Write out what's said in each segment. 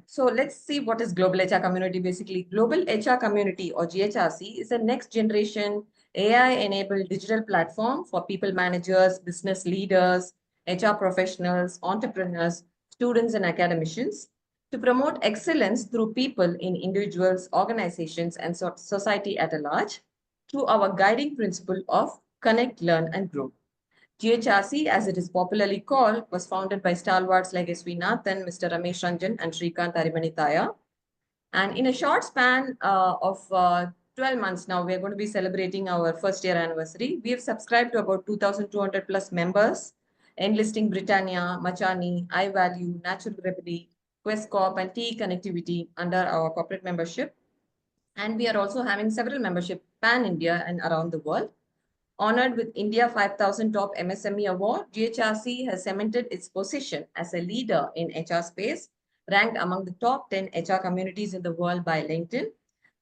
So let's see what is Global HR Community. Basically, Global HR Community or GHRC is a next generation AI-enabled digital platform for people managers, business leaders, HR professionals, entrepreneurs, students, and academicians to promote excellence through people in individuals, organizations, and society at a large through our guiding principle of connect, learn, and grow. GHRC, as it is popularly called, was founded by stalwarts like S.V. Nathan, Mr. Ramesh Ranjan, and Shrikant Arimanithaya. And in a short span of 12 months now, we are going to be celebrating our first year anniversary. We have subscribed to about 2,200 plus members, enlisting Britannia, Machani, iValue, Natural Remedy, Quest Corp, and TE Connectivity under our corporate membership. And we are also having several membership pan-India and around the world. Honored with India 5000 Top MSME Award, GHRC has cemented its position as a leader in HR space, ranked among the top 10 HR communities in the world by LinkedIn.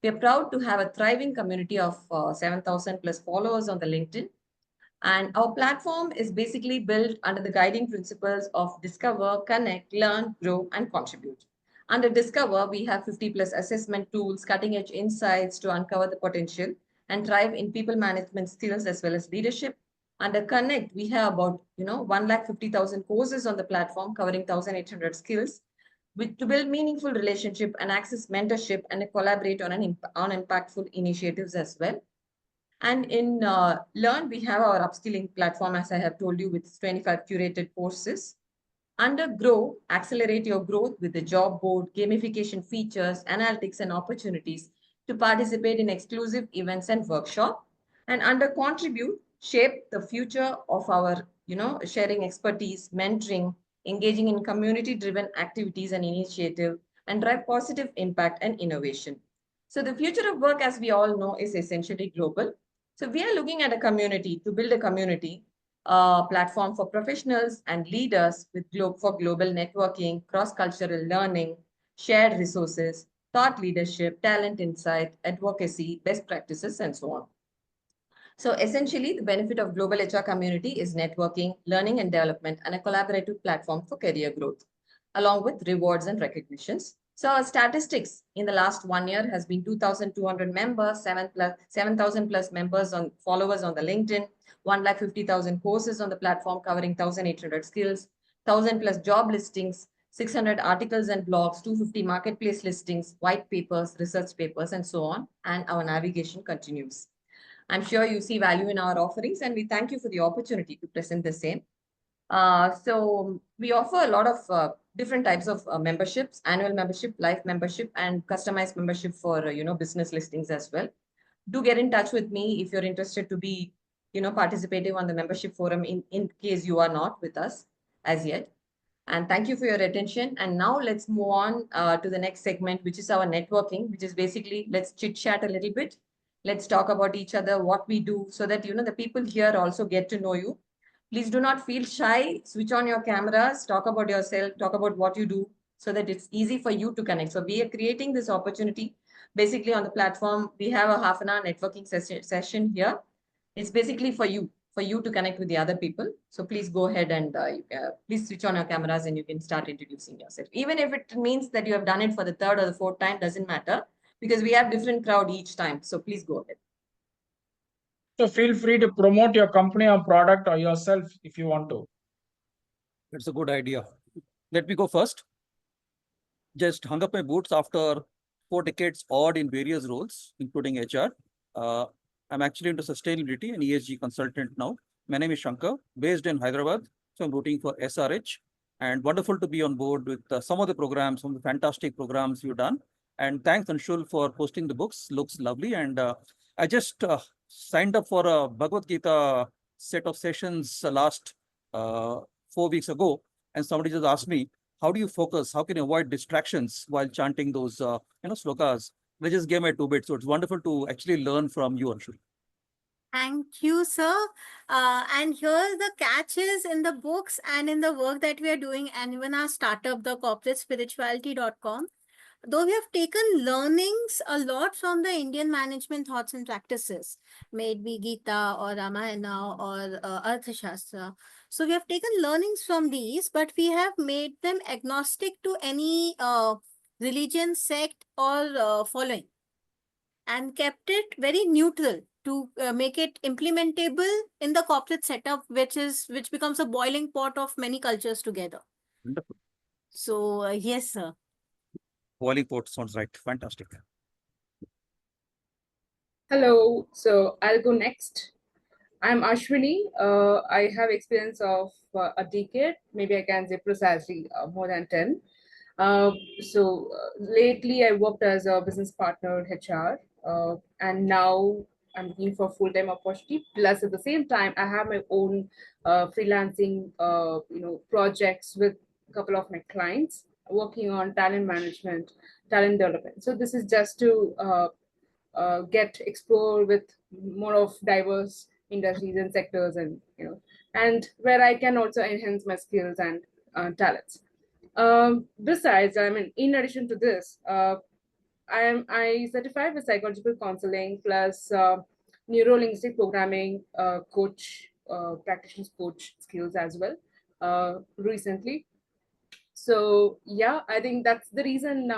We are proud to have a thriving community of 7,000 plus followers on the LinkedIn. And our platform is basically built under the guiding principles of discover, connect, learn, grow, and contribute. Under Discover, we have 50 plus assessment tools, cutting edge insights to uncover the potential and thrive in people management skills as well as leadership. Under Connect, we have about 150,000 courses on the platform covering 1,800 skills to build meaningful relationship and access mentorship and collaborate on impactful initiatives as well. And in Learn, we have our upskilling platform, as I have told you, with 25 curated courses. Under Grow, accelerate your growth with the job board, gamification features, analytics, and opportunities to participate in exclusive events and workshop. And under Contribute, shape the future of our, sharing expertise, mentoring, engaging in community-driven activities and initiative, and drive positive impact and innovation. So the future of work, as we all know, is essentially global. So we are looking at a community to build a community platform for professionals and leaders for global networking, cross-cultural learning, shared resources, thought leadership, talent insight, advocacy, best practices, and so on. So essentially, the benefit of global HR community is networking, learning and development, and a collaborative platform for career growth, along with rewards and recognitions. So our statistics in the last 1 year has been 2,200 members, 7,000 plus members on followers on the LinkedIn, 150,000 courses on the platform covering 1,800 skills, 1,000 plus job listings, 600 articles and blogs, 250 marketplace listings, white papers, research papers, and so on. And our navigation continues. I'm sure you see value in our offerings, and we thank you for the opportunity to present the same. So we offer a lot of different types of memberships, annual membership, life membership, and customized membership for, business listings as well. Do get in touch with me if you're interested to be, participating on the membership forum in case you are not with us as yet. And thank you for your attention. And now let's move on to the next segment, which is our networking, which is basically let's chit chat a little bit. Let's talk about each other, what we do, so that, the people here also get to know you. Please do not feel shy. Switch on your cameras, talk about yourself, talk about what you do so that it's easy for you to connect. So we are creating this opportunity. Basically on the platform, we have a half an hour networking session here. It's basically for you to connect with the other people. So please go ahead and please switch on your cameras and you can start introducing yourself. Even if it means that you have done it for the third or the fourth time, doesn't matter because we have different crowd each time. So please go ahead. So feel free to promote your company or product or yourself if you want to. That's a good idea. Let me go first. Just hung up my boots after 4 decades odd in various roles, including HR. I'm actually into sustainability and ESG consultant now. My name is Shankar, based in Hyderabad. So I'm rooting for SRH. And wonderful to be on board with some of the programs, some of the fantastic programs you've done. And thanks, Anshul, for posting the books. Looks lovely. And I just signed up for a Bhagavad Gita set of sessions last 4 weeks ago. And somebody just asked me, how do you focus? How can you avoid distractions while chanting those, slokas? They just gave my 2 bits. So it's wonderful to actually learn from you, Anshul. Thank you, sir. And here the catch is in the books and in the work that we are doing, and even our startup, the corporatespirituality.com. Though we have taken learnings a lot from the Indian management thoughts and practices, may it be Gita or Ramayana or Arthashastra. So we have taken learnings from these, but we have made them agnostic to any religion, sect, or following, and kept it very neutral to make it implementable in the corporate setup, which becomes a boiling pot of many cultures together. Wonderful. So yes, sir. Boiling pot sounds right. Fantastic. Hello, so I'll go next. I'm Ashwini. I have experience of a decade, maybe I can say precisely more than 10. Lately I worked as a business partner HR, and now I'm looking for full-time opportunity. Plus, at the same time, I have my own freelancing, projects with a couple of my clients working on talent management, talent development. So this is just to get explored with more of diverse industries and sectors, and and where I can also enhance my skills and talents. Besides, I mean, in addition to this, I certified with psychological counseling plus neuro-linguistic programming coach, practitioner's coach skills as well recently. So yeah, I think that's the reason.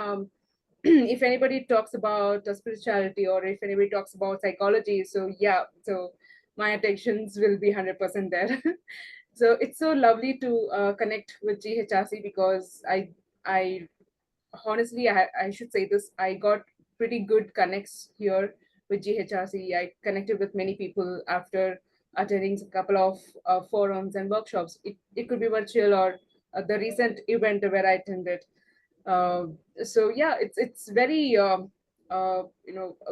If anybody talks about spirituality, or if anybody talks about psychology, so yeah, so my attentions will be 100% there. So it's so lovely to connect with GHRC, because I honestly, I should say this, I got pretty good connects here with GHRC. I connected with many people after attending a couple of forums and workshops. It could be virtual, or the recent event where I attended. So yeah, it's very a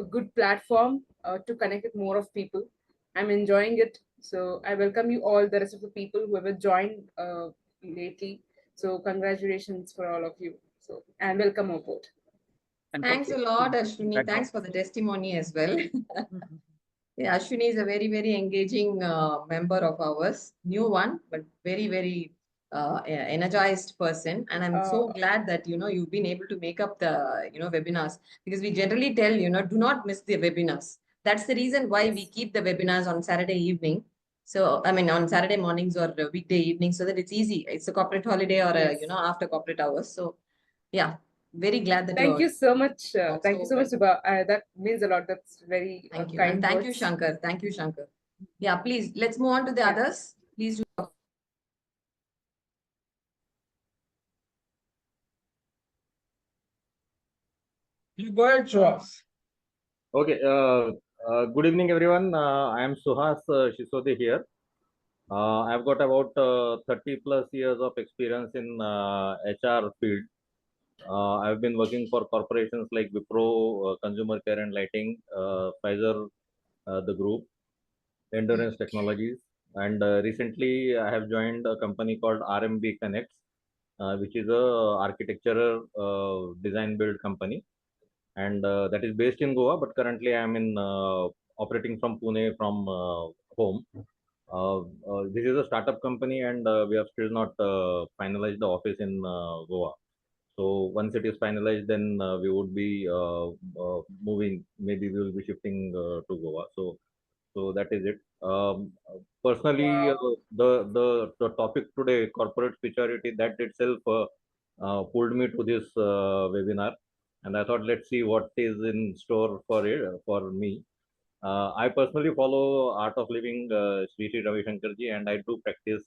good platform to connect with more of people. I'm enjoying it. So I welcome you all, the rest of the people who have joined lately. So congratulations for all of you. So, and welcome aboard. And Thanks a lot, Ashwini. background. Thanks for the testimony as well. Yeah, Ashwini is a very, very engaging member of ours, new one, but very, very energized person. And I'm so glad that, you've been able to make up the, webinars, because we generally tell, do not miss the webinars. That's the reason why we keep the webinars on Saturday evening. So, I mean, on Saturday mornings or weekday evening, so that it's easy. It's a corporate holiday or, Yes. after corporate hours. So, yeah, very glad that Thank you so much. Thank you so much, also Subha. That means a lot. That's very Thank you. kind And thank you, words. Shankar. Thank you, Shankar. Yeah, please, let's move on to the Yeah. others. Please do. You go ahead, Suhas. Okay. Good evening, everyone. I am Suhas Shisode here. I've got about 30 plus years of experience in HR field. I've been working for corporations like Wipro, Consumer Care and Lighting, Pfizer, the group, Endurance Technologies, and recently I have joined a company called RMB Connects, which is a architectural design build company, and that is based in Goa. But currently, I am in operating from Pune from home. This is a startup company, and we have still not finalized the office in Goa. So once it is finalized, then we would be moving. Maybe we will be shifting to Goa. So that is it. Personally, the topic today, corporate spirituality, that itself pulled me to this webinar, and I thought, let's see what is in store for it for me. I personally follow Art of Living, Sri Sri Ravi Shankarji, and I do practice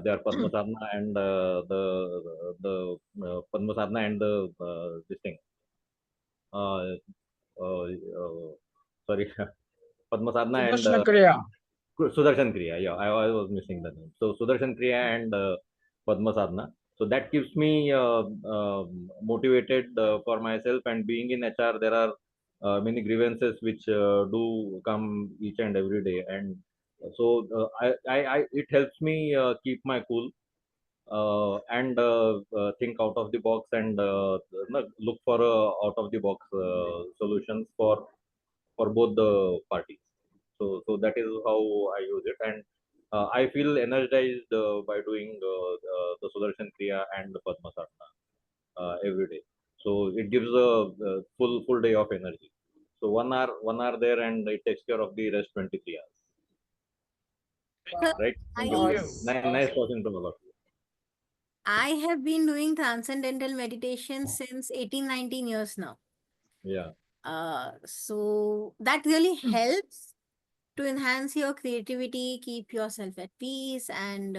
their Padma Sadhana and the Padma Sadhana and the this thing. Sorry, Padma Sadhana and Sudarshan Kriya. Sudarshan Kriya. Yeah, I was missing the name. So Sudarshan Kriya and Padma Sadhana. So that keeps me motivated for myself. And being in HR, there are many grievances which do come each and every day. And so it helps me keep my cool and think out of the box, and look for out of the box solutions for both the parties. So that is how I use it, and I feel energized by doing the Sudarshan Kriya and the Padma Sadhana every day. So it gives a full day of energy. So 1 hour there, and it takes care of the rest 23 hours. Sir, Right? I Thank you. Nice talking to all of you. I have been doing transcendental meditation since 18, 19 years now. Yeah. So that really helps to enhance your creativity, keep yourself at peace, and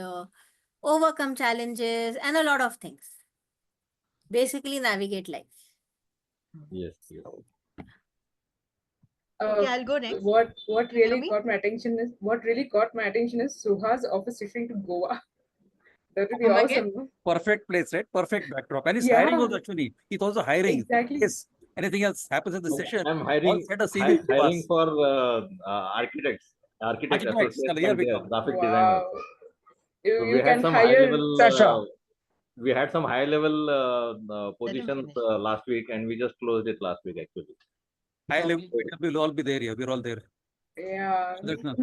overcome challenges and a lot of things. Basically, navigate life. Yes. Yes. Okay, I'll go next. What really me? caught my attention is Suha's office shifting to Goa. That would be Come again? awesome. No? Perfect place, right? Perfect backdrop. And he's Yeah. hiring also actually. He's also hiring. Exactly. Yes. Anything else happens in the session? I'm all hiring. send a CV to Hiring us. for architects. Architect Architects, associates here and we their go. graphic designers. Wow. So You we had can some high hire. level. Sasha. We had some high level positions finish. last week, and we just closed it last week actually. High level, Okay. we'll all be there here. We're all there. Yeah. So that's not-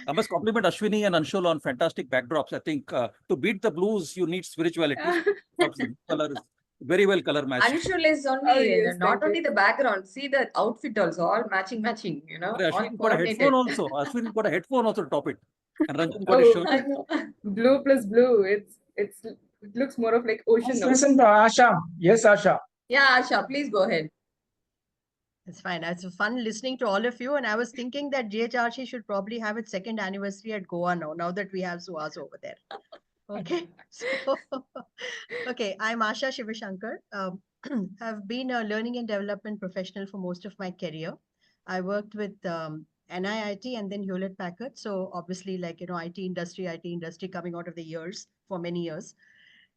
I must compliment Ashwini and Anshul on fantastic backdrops. I think to beat the blues, you need spirituality. Color is very well color matched. Anshul is only Oh, yes, not thank you. only the background. See the outfit also, all matching, all Ashwini got a headphone coordinated. also. Ashwini got a headphone also to top it. And Ranjan got a Oh, shirt. I know. blue plus blue. It looks more of like ocean Let's now. listen to Asha. Yes, Asha. Yeah, Asha, please go ahead. It's fine. It's fun listening to all of you. And I was thinking that GHRC should probably have its second anniversary at Goa now that we have Suhas over there. Okay. So, okay, I'm Asha Shivashankar. I've been a learning and development professional for most of my career. I worked with NIIT and then Hewlett Packard. So obviously, like, IT industry coming out of the years for many years.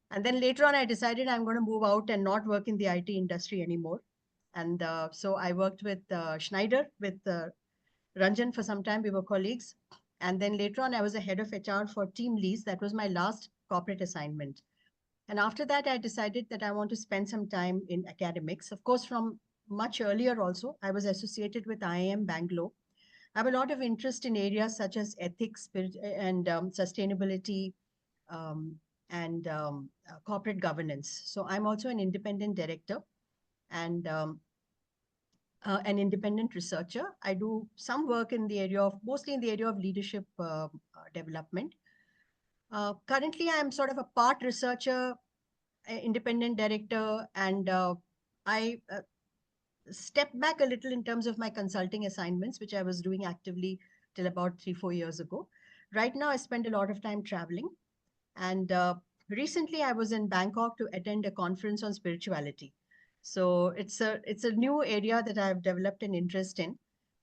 And then later on, I decided I'm going to move out and not work in the IT industry anymore. And so I worked with Schneider, with Ranjan for some time. We were colleagues. And then later on, I was a head of HR for Team Lease. That was my last corporate assignment. And after that, I decided that I want to spend some time in academics. Of course, from much earlier also, I was associated with IIM Bangalore. I have a lot of interest in areas such as ethics and sustainability and corporate governance. So I'm also an independent director and an independent researcher. I do some work in the area of, mostly in the area of leadership development. Currently, I'm sort of a part researcher, independent director, and I step back a little in terms of my consulting assignments, which I was doing actively till about 3-4 years ago. Right now, I spend a lot of time traveling. And recently, I was in Bangkok to attend a conference on spirituality. So it's a new area that I've developed an interest in.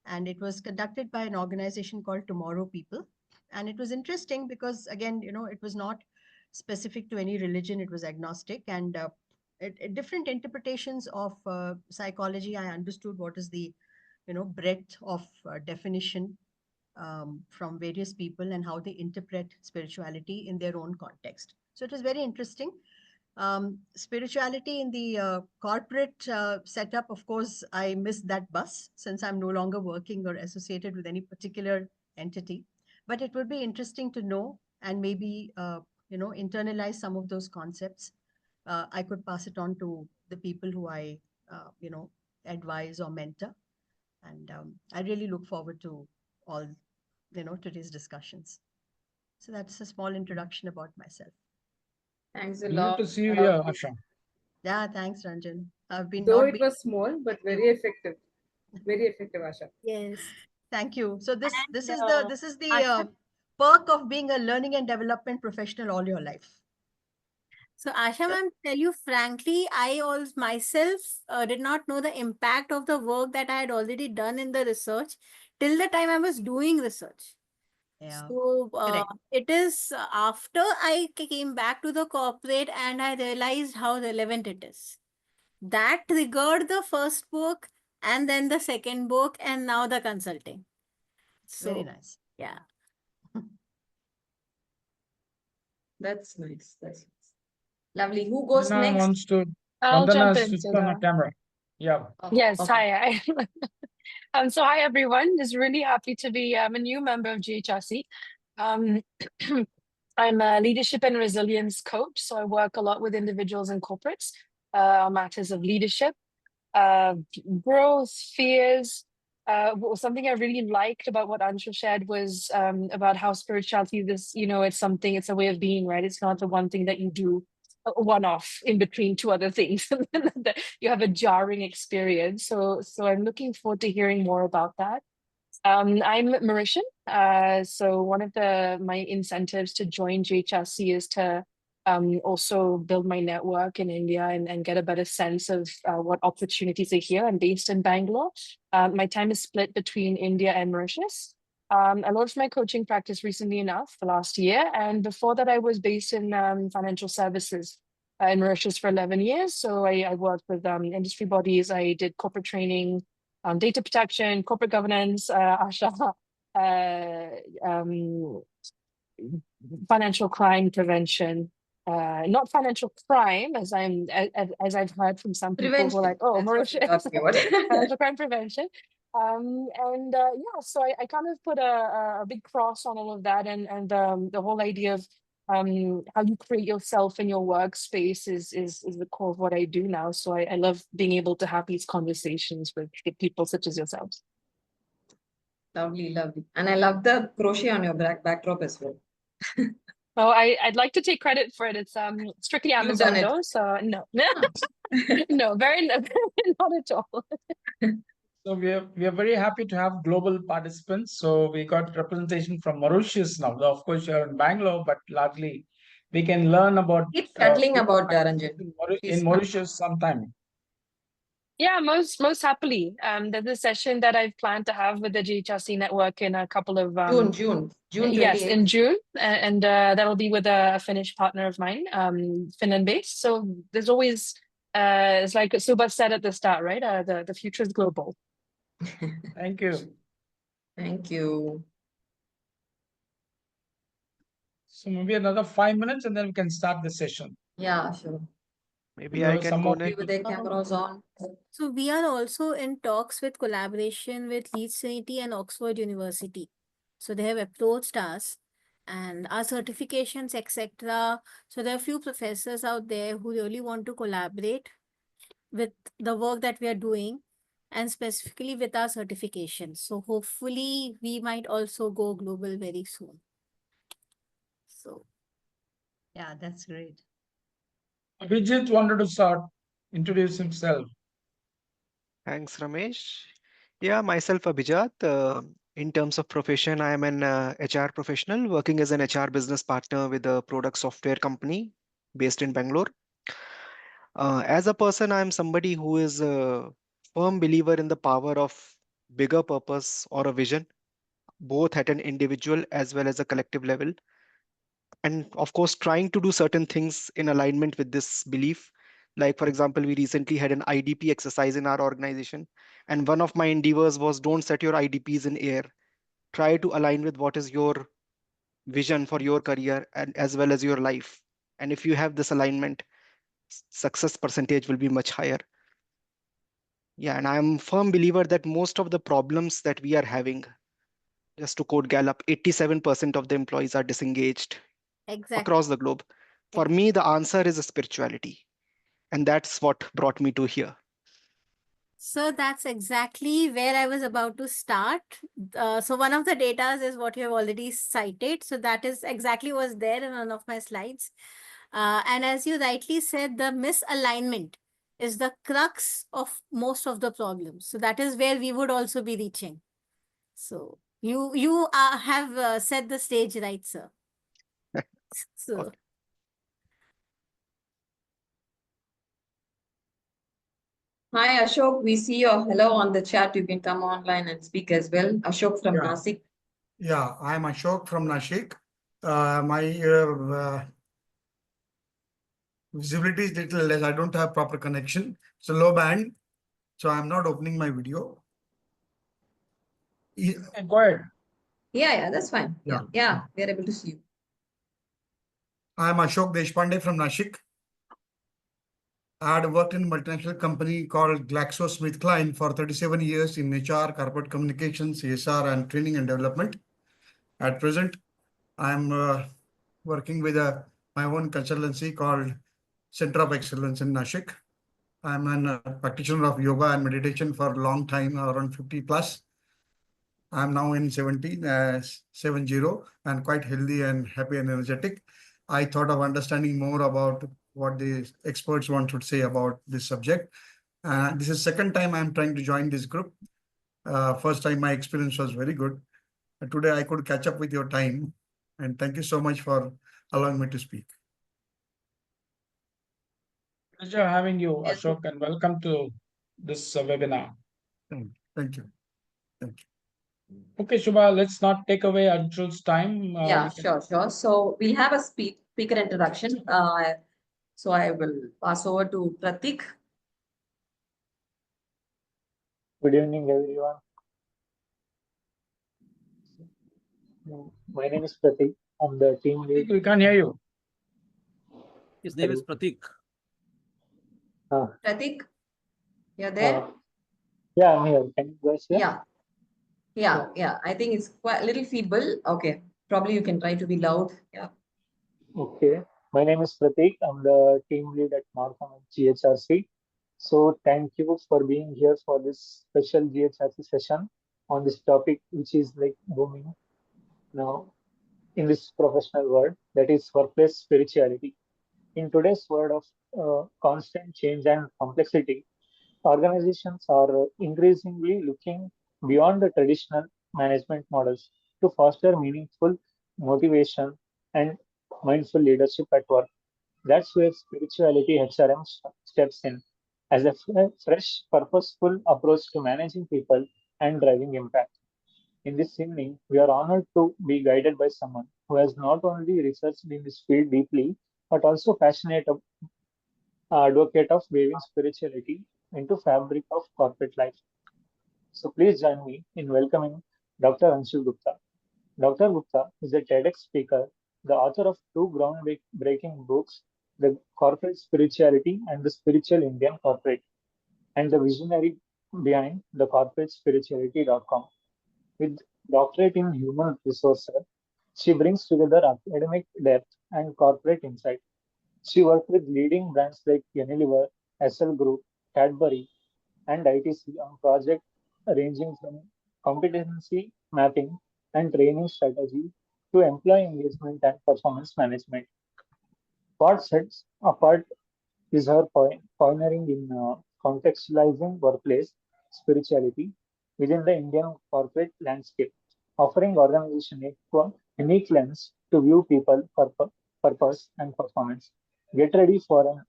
And it was conducted by an organization called Tomorrow People. And it was interesting because, again, it was not specific to any religion. It was agnostic. And different interpretations of psychology. I understood what is the, breadth of definition from various people and how they interpret spirituality in their own context. So it was very interesting. Spirituality in the corporate setup, of course, I missed that bus since I'm no longer working or associated with any particular entity. But it would be interesting to know and maybe, internalize some of those concepts. I could pass it on to the people who I, advise or mentor. And I really look forward to all today's discussions. So that's a small introduction about myself. Thanks a Glad lot. to see you here, Asha. Yeah, thanks, Ranjan. I've been Though not it been. was small, but very effective. Very effective, Asha. Yes. Thank you. So this And, is the Asha- perk of being a learning and development professional all your life. So Asha ma'am, tell you frankly, I also myself did not know the impact of the work that I had already done in the research till the time I was doing research. Yeah. So Correct. it is after I came back to the corporate and I realized how relevant it is. That triggered the first book and then the second book and now the consulting. So Very nice. yeah. That's nice. That's nice. Lovely. Who goes Vandana next? wants to. I'll Vandana jump has into switched on the the. camera. Yeah. Yes, Okay. hi. So hi everyone. Just really happy to be a new member of GHRC. I'm a leadership and resilience coach, so I work a lot with individuals and corporates on matters of leadership, growth, fears, something I really liked about what Anshu shared was about how spirituality is, it's something, it's a way of being, right? It's not the one thing that you do one-off in between two other things. You have a jarring experience. So I'm looking forward to hearing more about that. I'm Mauritian. So one of my incentives to join JHRC is to also build my network in India and get a better sense of what opportunities are here. I'm based in Bangalore. My time is split between India and Mauritius. I launched my coaching practice recently enough, the last year. And before that, I was based in financial services in Mauritius for 11 years. So I worked with industry bodies. I did corporate training, data protection, corporate governance, ASHA, financial crime prevention. Not financial crime, as I've heard from some people who are like, oh, Prevention. Mauritius, That's what you're talking about. financial crime prevention. Yeah, so I kind of put a big cross on all of that, and the whole idea of how you create yourself in your workspace is the core of what I do now. So I love being able to have these conversations with people such as yourselves. Lovely, lovely. And I love the crochet on your backdrop as well. Oh, I'd like to take credit for it. It's strictly You've Amazon done it. though, so no, no, not at all. So we are very happy to have global participants. So we got representation from Mauritius now. Though of course, you're in Bangalore, but largely we can learn about Keep scuttling people about Ranjan. in Mauritius sometime. Yeah, most happily. There's a session that I've planned to have with the JHRC network in a couple of June yes, 28th. in June, and that'll be with a Finnish partner of mine, Finland based. So there's always it's like Subha said at the start, right? The future is global. Thank you. Thank you. So maybe another 5 minutes and then we can start the session. Yeah, sure. Maybe I can go You next. with their cameras on. So we are also in talks with collaboration with Leeds Trinity and Oxford University. So they have approached us and our certifications, etc. So there are a few professors out there who really want to collaborate with the work that we are doing and specifically with our certifications. So hopefully we might also go global very soon. So Yeah, that's great. Abhijit wanted to start, introduce himself. Thanks, Ramesh. Yeah, myself, Abhijat. In terms of profession, I am an HR professional working as an HR business partner with a product software company based in Bangalore. As a person, I am somebody who is a firm believer in the power of bigger purpose or a vision, both at an individual as well as a collective level. And of course, trying to do certain things in alignment with this belief. Like, for example, we recently had an IDP exercise in our organization. And one of my endeavors was don't set your IDPs in air. Try to align with what is your vision for your career and as well as your life. And if you have this alignment, success percentage will be much higher. Yeah, and I'm a firm believer that most of the problems that we are having, just to quote Gallup, 87% of the employees are disengaged exactly. across the globe. For me, the answer is a spirituality. And that's what brought me to here. So that's exactly where I was about to start. So one of the data is what you have already cited. So that is exactly what's there in one of my slides. And as you rightly said, the misalignment is the crux of most of the problems. So that is where we would also be reaching. So you have set the stage right, sir. So. Okay. Hi, Ashok. We see your hello on the chat. You can come online and speak as well. Ashok from Yeah. Nasik. Yeah, I'm Ashok from Nashik. My visibility is little less. I don't have proper connection. It's a low band, so I'm not opening my video. Go ahead. Yeah, that's fine. Yeah. Yeah, we are able to see you. I'm Ashok Deshpande from Nashik. I had worked in a multinational company called GlaxoSmithKline for 37 years in HR, corporate communications, CSR, and training and development. At present, I'm working with my own consultancy called Center of Excellence in Nashik. I'm a practitioner of yoga and meditation for a long time, around 50 plus. I'm now in 70 and quite healthy and happy and energetic. I thought of understanding more about what the experts want to say about this subject. This is second time I'm trying to join this group. First time my experience was very good. Today I could catch up with your time, and thank you so much for allowing me to speak. Pleasure having you, Yes. Ashok, and welcome to this webinar. Thank you. Thank you. Okay, Shubha, let's not take away Anshul's time. Yeah, We can- sure. So we'll have a speaker introduction. So I will pass over to Pratik. Good evening, everyone. My name is Pratik. I'm the team lead. We can't hear you. His name is Pratik. Pratik, you're there? Yeah, I'm here. Can you guys hear? Yeah. I think it's quite a little feeble. Okay. Probably you can try to be loud. Yeah. Okay. My name is Pratik. I'm the team lead at Markham at GHRC. So thank you for being here for this special GHRC session on this topic, which is like booming now in this professional world, that is workplace spirituality. In today's world of constant change and complexity, organizations are increasingly looking beyond the traditional management models to foster meaningful motivation and mindful leadership at work. That's where spirituality HRM steps in as a fresh, purposeful approach to managing people and driving impact. In this evening, we are honored to be guided by someone who has not only researched in this field deeply, but also passionate advocate of weaving spirituality into fabric of corporate life. So please join me in welcoming Dr. Anshul Gupta. Dr. Gupta is a TEDx speaker, the author of two groundbreaking books, The Corporate Spirituality and The Spiritual Indian Corporate, and the visionary behind thecorporatespirituality.com. With doctorate in human resources, she brings together academic depth and corporate insight. She worked with leading brands like Unilever, SL Group, Cadbury, and ITC on projects ranging from competency mapping and training strategy to employee engagement and performance management. What sets apart is her pioneering in contextualizing workplace spirituality within the Indian corporate landscape, offering organization a unique lens to view people, purpose, and performance. Get ready for a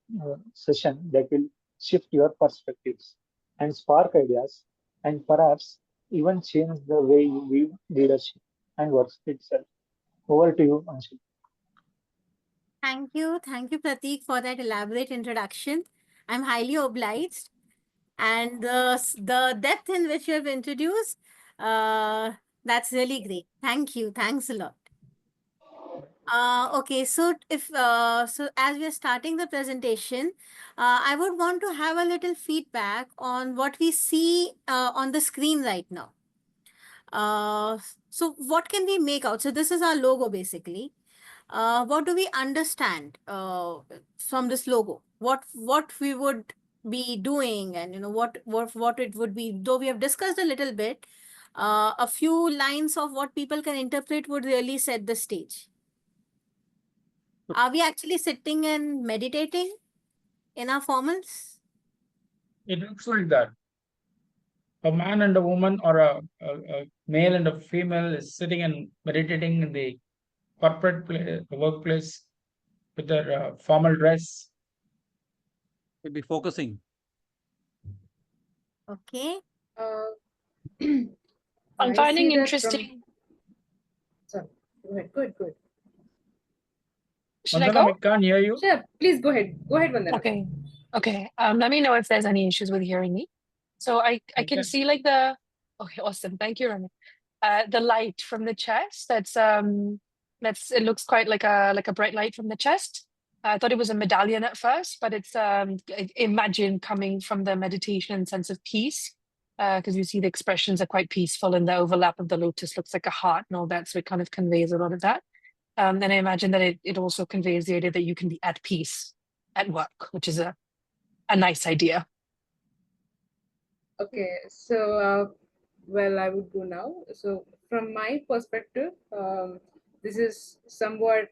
session that will shift your perspectives and spark ideas and perhaps even change the way you view leadership and work itself. Over to you, Anshul. Thank you, Pratik, for that elaborate introduction. I'm highly obliged, and the depth in which you have introduced, that's really great. Thank you. Thanks a lot. Okay, so as we are starting the presentation, I would want to have a little feedback on what we see on the screen right now. So what can we make out? So this is our logo basically. What do we understand from this logo? What we would be doing, and what it would be. Though we have discussed a little bit, a few lines of what people can interpret would really set the stage. Are we actually sitting and meditating in our formals? It looks like that. A man and a woman, or a male and a female, is sitting and meditating in the corporate workplace with their formal dress. We'll be focusing. Okay. I'm I finding see that interesting. Sorry, go ahead. Good. Should I Vandana, go? we can't hear you. Sure, please go ahead. Go ahead, Vandana. Okay. Let me know if there's any issues with hearing me. So I can Okay. see like okay, awesome. Thank you, Rami. The light from the chest. It looks quite like a bright light from the chest. I thought it was a medallion at first, but it's imagine coming from the meditation and sense of peace. Because you see the expressions are quite peaceful, and the overlap of the lotus looks like a heart and all that, so it kind of conveys a lot of that. And I imagine that it also conveys the idea that you can be at peace at work, which is a nice idea. Okay, so well, I would go now. So from my perspective, this is somewhat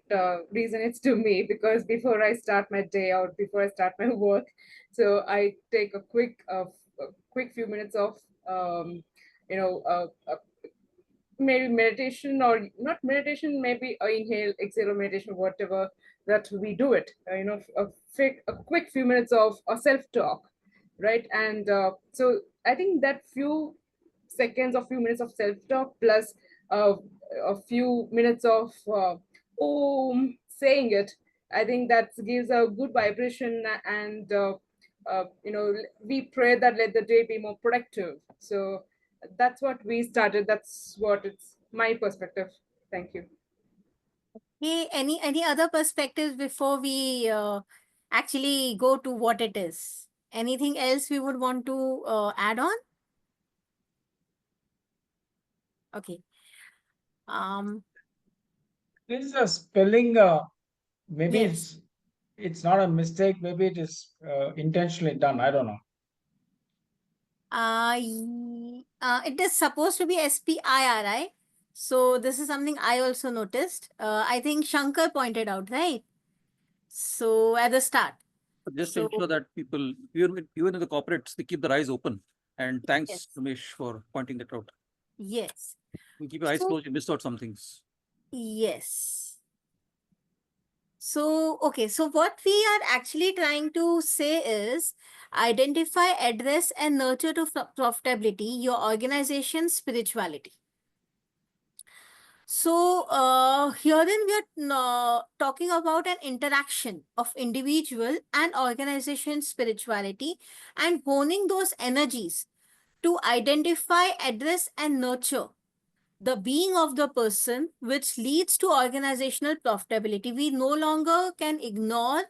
reason to me, because before I start my day or before I start my work, so I take a quick few minutes of you know maybe meditation, or not meditation, maybe a inhale, exhale, or meditation, whatever that we do it. A quick few minutes of a self talk, right? And so I think that few seconds or few minutes of self talk plus uh, a few minutes of saying it, I think that gives a good vibration, and we pray that let the day be more productive. So that's what we started. That's what it's my perspective. Thank you. Hey, any other perspectives before we actually go to what it is? Anything else we would want to add on? Okay. This is a spelling, maybe Yes. it's not a mistake, maybe it is intentionally done. I don't know. It is supposed to be SPIRI. So this is something I also noticed. I think Shankar pointed out, right? So at the start. Just to So ensure that people, even in the corporates, they keep their eyes open. And thanks, yes. Ramesh, for pointing that out. Yes. You keep your eyes So closed, you missed out some things. yes. So, okay, so what we are actually trying to say is identify, address, and nurture to profitability your organization's spirituality. So, herein we are talking about an interaction of individual and organization spirituality and honing those energies to identify, address, and nurture the being of the person, which leads to organizational profitability. We no longer can ignore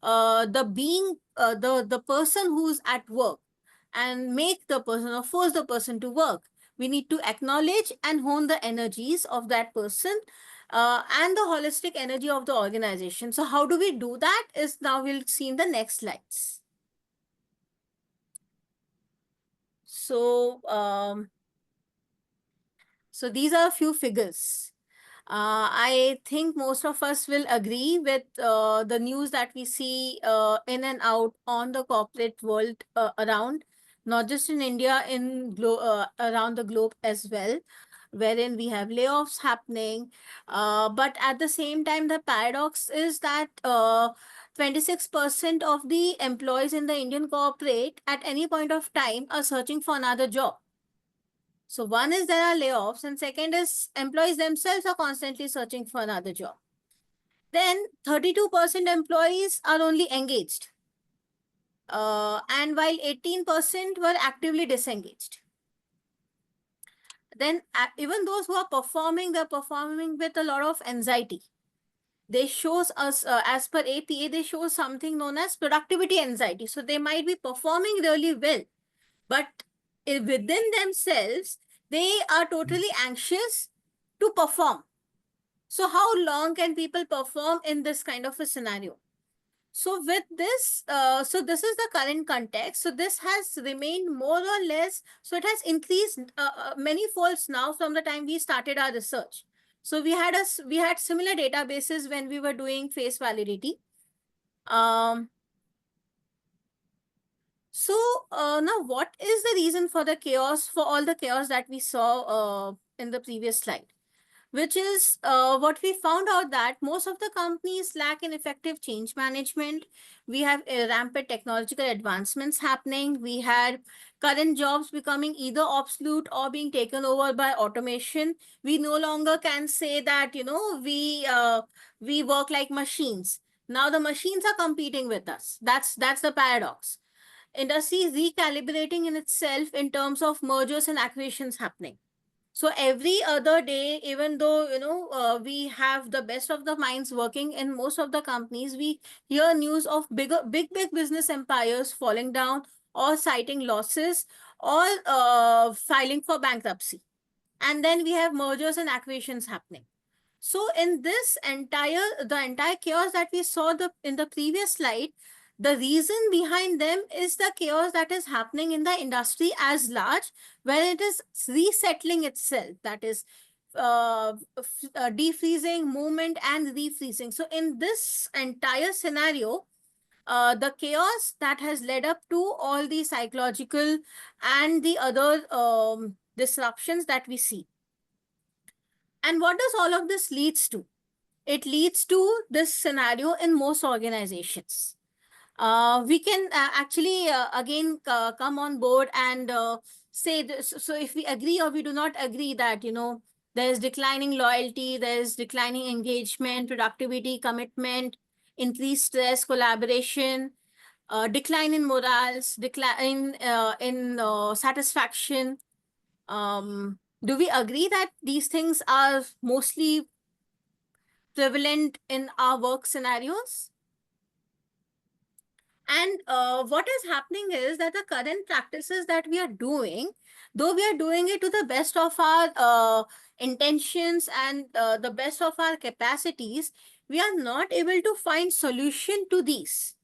the being, the person who's at work and make the person or force the person to work. We need to acknowledge and hone the energies of that person and the holistic energy of the organization. So how do we do that is now we'll see in the next slides. So, so these are a few figures. I think most of us will agree with the news that we see in and out on the corporate world around, not just in India, around the globe as well, wherein we have layoffs happening. But at the same time, the paradox is that 26% of the employees in the Indian corporate at any point of time are searching for another job. So one is there are layoffs, and second is employees themselves are constantly searching for another job. Then 32% employees are only engaged. And while 18% were actively disengaged. Then even those who are performing, they're performing with a lot of anxiety. They shows us, as per APA, they show something known as productivity anxiety. So they might be performing really well, but within themselves, they are totally anxious to perform. So how long can people perform in this kind of a scenario? So with this, so this is the current context. So this has remained more or less, so it has increased many folds now from the time we started our research. So we had similar databases when we were doing face validity. So now what is the reason for the chaos, for all the chaos that we saw in the previous slide? Which is what we found out that most of the companies lack in effective change management. We have rampant technological advancements happening. We had current jobs becoming either obsolete or being taken over by automation. We no longer can say that, you know, we work like machines. Now the machines are competing with us. That's the paradox. Industry is recalibrating in itself in terms of mergers and acquisitions happening. So every other day, even though, you know, we have the best of the minds working in most of the companies, we hear news of big business empires falling down or citing losses or filing for bankruptcy. And then we have mergers and acquisitions happening. So in this the entire chaos that we saw in the previous slide, The reason behind them is the chaos that is happening in the industry as large, when it is resettling itself, that is defreezing, movement, and refreezing. So in this entire scenario, the chaos that has led up to all the psychological and the other disruptions that we see. And what does all of this leads to? It leads to this scenario in most organizations. We can actually again come on board and say this. So if we agree or we do not agree that, there is declining loyalty, there is declining engagement, productivity, commitment, increased stress, collaboration, decline in morals, decline in satisfaction. Do we agree that these things are mostly prevalent in our work scenarios? And what is happening is that the current practices that we are doing, though we are doing it to the best of our intentions and the best of our capacities, we are not able to find solution to these.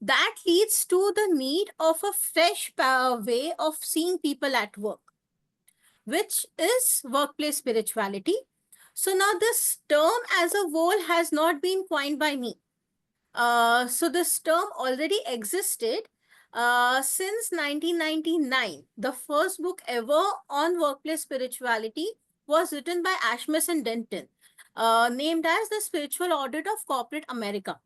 That leads to the need of a fresh way of seeing people at work, which is workplace spirituality. So now this term as a whole has not been coined by me. So this term already existed since 1999. The first book ever on workplace spirituality was written by Ashmus and Denton, named as The Spiritual Audit of Corporate America.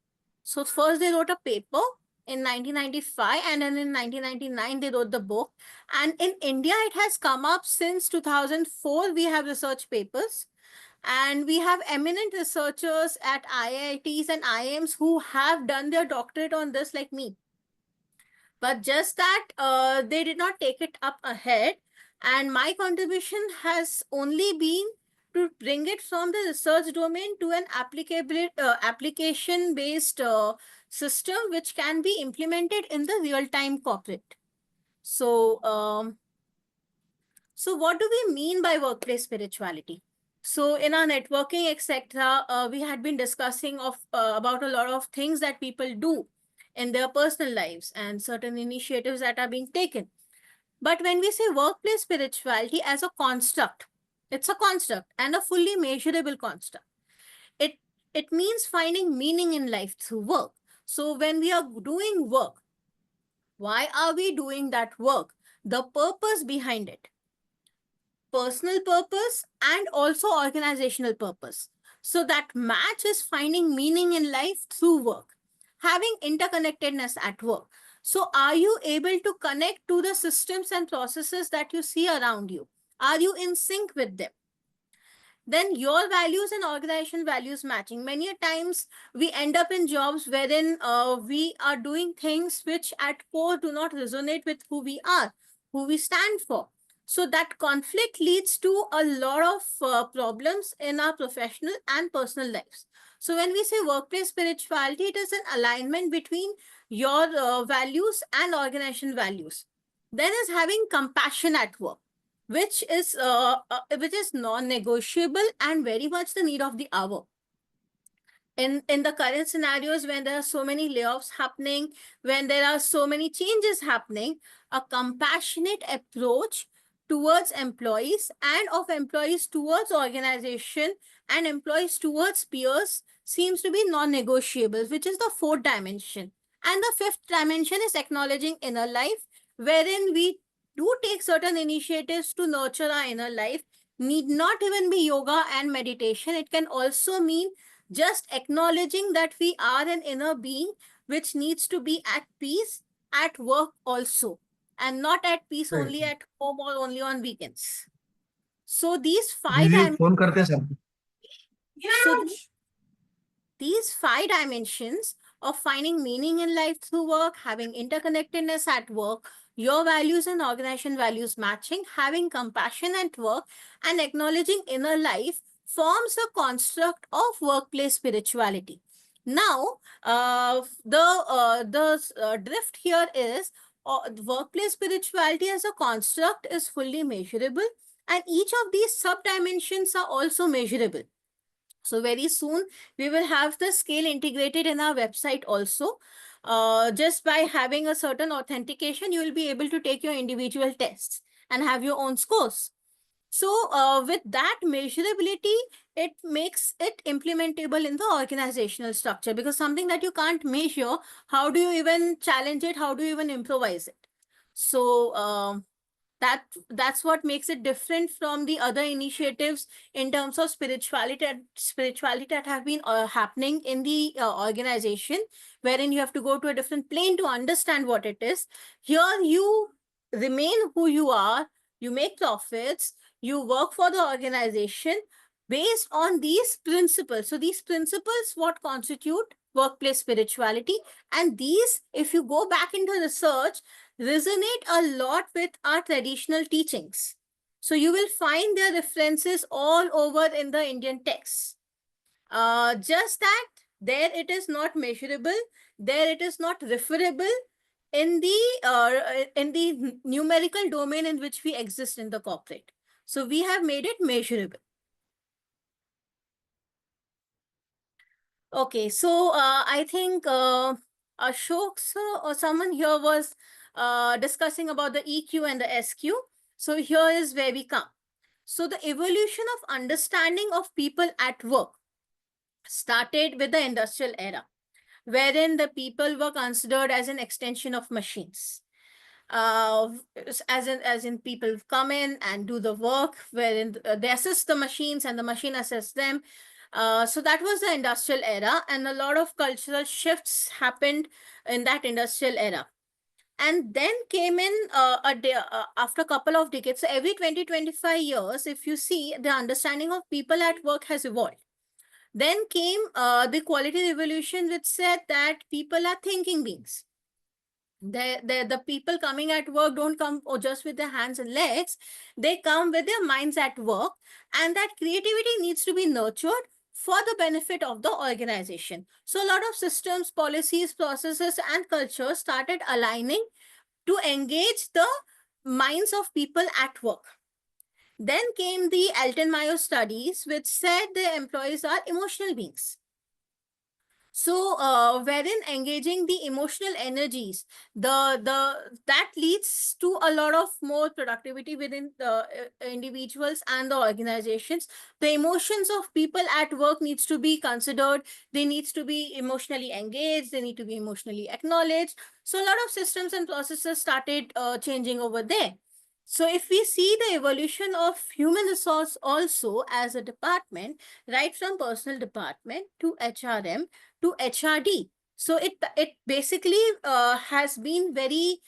So first they wrote a paper in 1995, and then in 1999 they wrote the book. And in India, it has come up since 2004. We have research papers. And we have eminent researchers at IITs and IIMs who have done their doctorate on this, like me. But just that they did not take it up ahead. And my contribution has only been to bring it from the research domain to an application-based system which can be implemented in the real-time corporate. So, so what do we mean by workplace spirituality? So in our networking, etc., we had been discussing about a lot of things that people do in their personal lives and certain initiatives that are being taken. But when we say workplace spirituality as a construct, it's a construct and a fully measurable construct. It means finding meaning in life through work. So when we are doing work, why are we doing that work? The purpose behind it. Personal purpose and also organizational purpose. So that match is finding meaning in life through work, having interconnectedness at work. So are you able to connect to the systems and processes that you see around you? Are you in sync with them? Then your values and organization values matching. Many a times we end up in jobs wherein we are doing things which at core do not resonate with who we are, who we stand for. So that conflict leads to a lot of problems in our professional and personal lives. So when we say workplace spirituality, it is an alignment between your values and organization values. Then is having compassion at work, which is non-negotiable and very much the need of the hour. In the current scenarios, when there are so many layoffs happening, when there are so many changes happening, a compassionate approach towards employees and of employees towards organization and employees towards peers seems to be non-negotiable, which is the fourth dimension. And the fifth dimension is acknowledging inner life, wherein we do take certain initiatives to nurture our inner life. Need not even be yoga and meditation. It can also mean just acknowledging that we are an inner being which needs to be at peace at work also, and not at peace Right. only at home or only on weekends. So these दीदी phone करते हैं sir. so these 5 dimensions of finding meaning in life through work, having interconnectedness at work, your values and organization values matching, having compassion at work, and acknowledging inner life forms a construct of workplace spirituality. Now, the drift here is workplace spirituality as a construct is fully measurable, and each of these sub-dimensions are also measurable. So very soon we will have the scale integrated in our website also. Just by having a certain authentication, you will be able to take your individual tests and have your own scores. So with that measurability, it makes it implementable in the organizational structure, because something that you can't measure, how do you even challenge it? How do you even improvise it? So that's what makes it different from the other initiatives in terms of spirituality that have been happening in the organization, wherein you have to go to a different plane to understand what it is. Here you remain who you are, you make profits, you work for the organization based on these principles. So these principles what constitute workplace spirituality, and these, if you go back into research, resonate a lot with our traditional teachings. So you will find their references all over in the Indian texts. Just that there it is not measurable, there it is not referable in the numerical domain in which we exist in the corporate. So we have made it measurable. Okay, so I think Ashok sir or someone here was discussing about the EQ and the SQ. So here is where we come. So the evolution of understanding of people at work started with the industrial era, wherein the people were considered as an extension of machines. As in people come in and do the work, wherein they assist the machines and the machine assists them. So that was the industrial era, and a lot of cultural shifts happened in that industrial era. And then came in after a couple of decades. So every 20-25 years, if you see, the understanding of people at work has evolved. Then came the quality revolution, which said that people are thinking beings. The people coming at work don't come just with their hands and legs. They come with their minds at work, and that creativity needs to be nurtured for the benefit of the organization. So a lot of systems, policies, processes, and cultures started aligning to engage the minds of people at work. Then came the Alton Mayo studies, which said the employees are emotional beings. So wherein engaging the emotional energies, that leads to a lot of more productivity within the individuals and the organizations. The emotions of people at work needs to be considered. They needs to be emotionally engaged. They need to be emotionally acknowledged. So a lot of systems and processes started changing over there. So if we see the evolution of human resource also as a department, right from personal department to HRM to HRD. So it basically has been very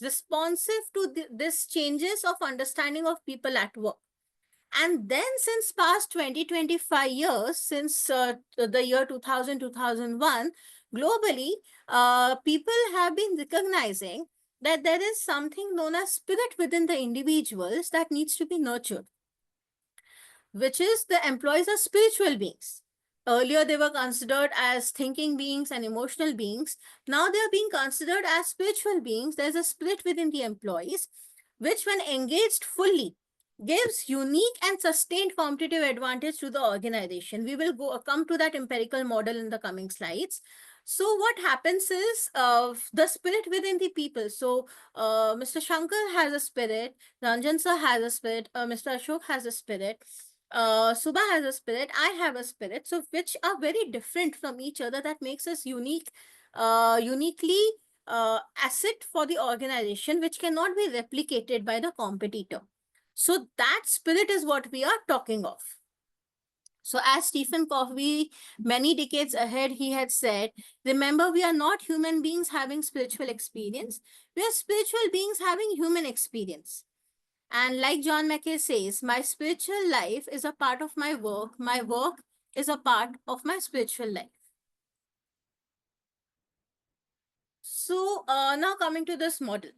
responsive to this changes of understanding of people at work. And then since past 20-25 years, since the year 2000-2001, globally, people have been recognizing that there is something known as spirit within the individuals that needs to be nurtured, which is the employees are spiritual beings. Earlier, they were considered as thinking beings and emotional beings. Now they are being considered as spiritual beings. There's a spirit within the employees, which when engaged fully, gives unique and sustained competitive advantage to the organization. We will come to that empirical model in the coming slides. So what happens is the spirit within the people. So Mr. Shankar has a spirit, Ranjan sir has a spirit, Mr. Ashok has a spirit, Subha has a spirit, I have a spirit. So which are very different from each other. That makes us uniquely asset for the organization, which cannot be replicated by the competitor. So that spirit is what we are talking of. So as Stephen Covey, many decades ahead, he had said, remember, we are not human beings having spiritual experience. We are spiritual beings having human experience. And like John Mackay says, my spiritual life is a part of my work. My work is a part of my spiritual life. So now coming to this model.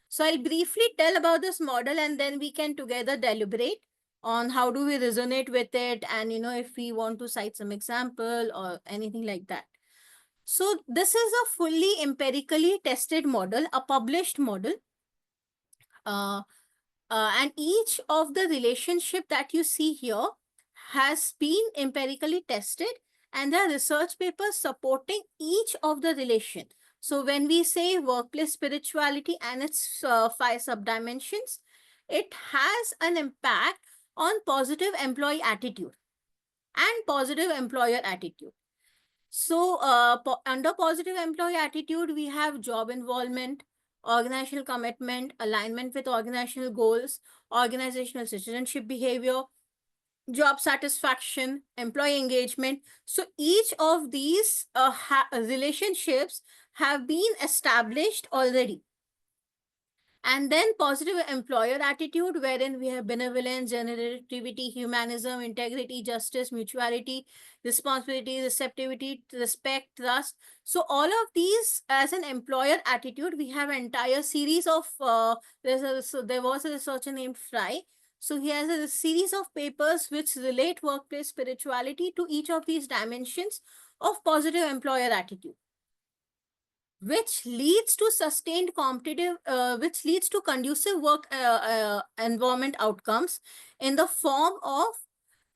So I'll briefly tell about this model, and then we can together deliberate on how do we resonate with it, and if we want to cite some example or anything like that. So this is a fully empirically tested model, a published model. And each of the relationship that you see here has been empirically tested, and there are research papers supporting each of the relation. So when we say workplace spirituality and its 5 subdimensions, it has an impact on positive employee attitude and positive employer attitude. So under positive employee attitude, we have job involvement, organizational commitment, alignment with organizational goals, organizational citizenship behavior, job satisfaction, employee engagement. So each of these relationships have been established already. And then positive employer attitude, wherein we have benevolence, generativity, humanism, integrity, justice, mutuality, responsibility, receptivity, respect, trust. So all of these as an employer attitude, we have an entire series of, there was a researcher named Fry. So he has a series of papers which relate workplace spirituality to each of these dimensions of positive employer attitude, which leads to sustained competitive, which leads to conducive work environment outcomes in the form of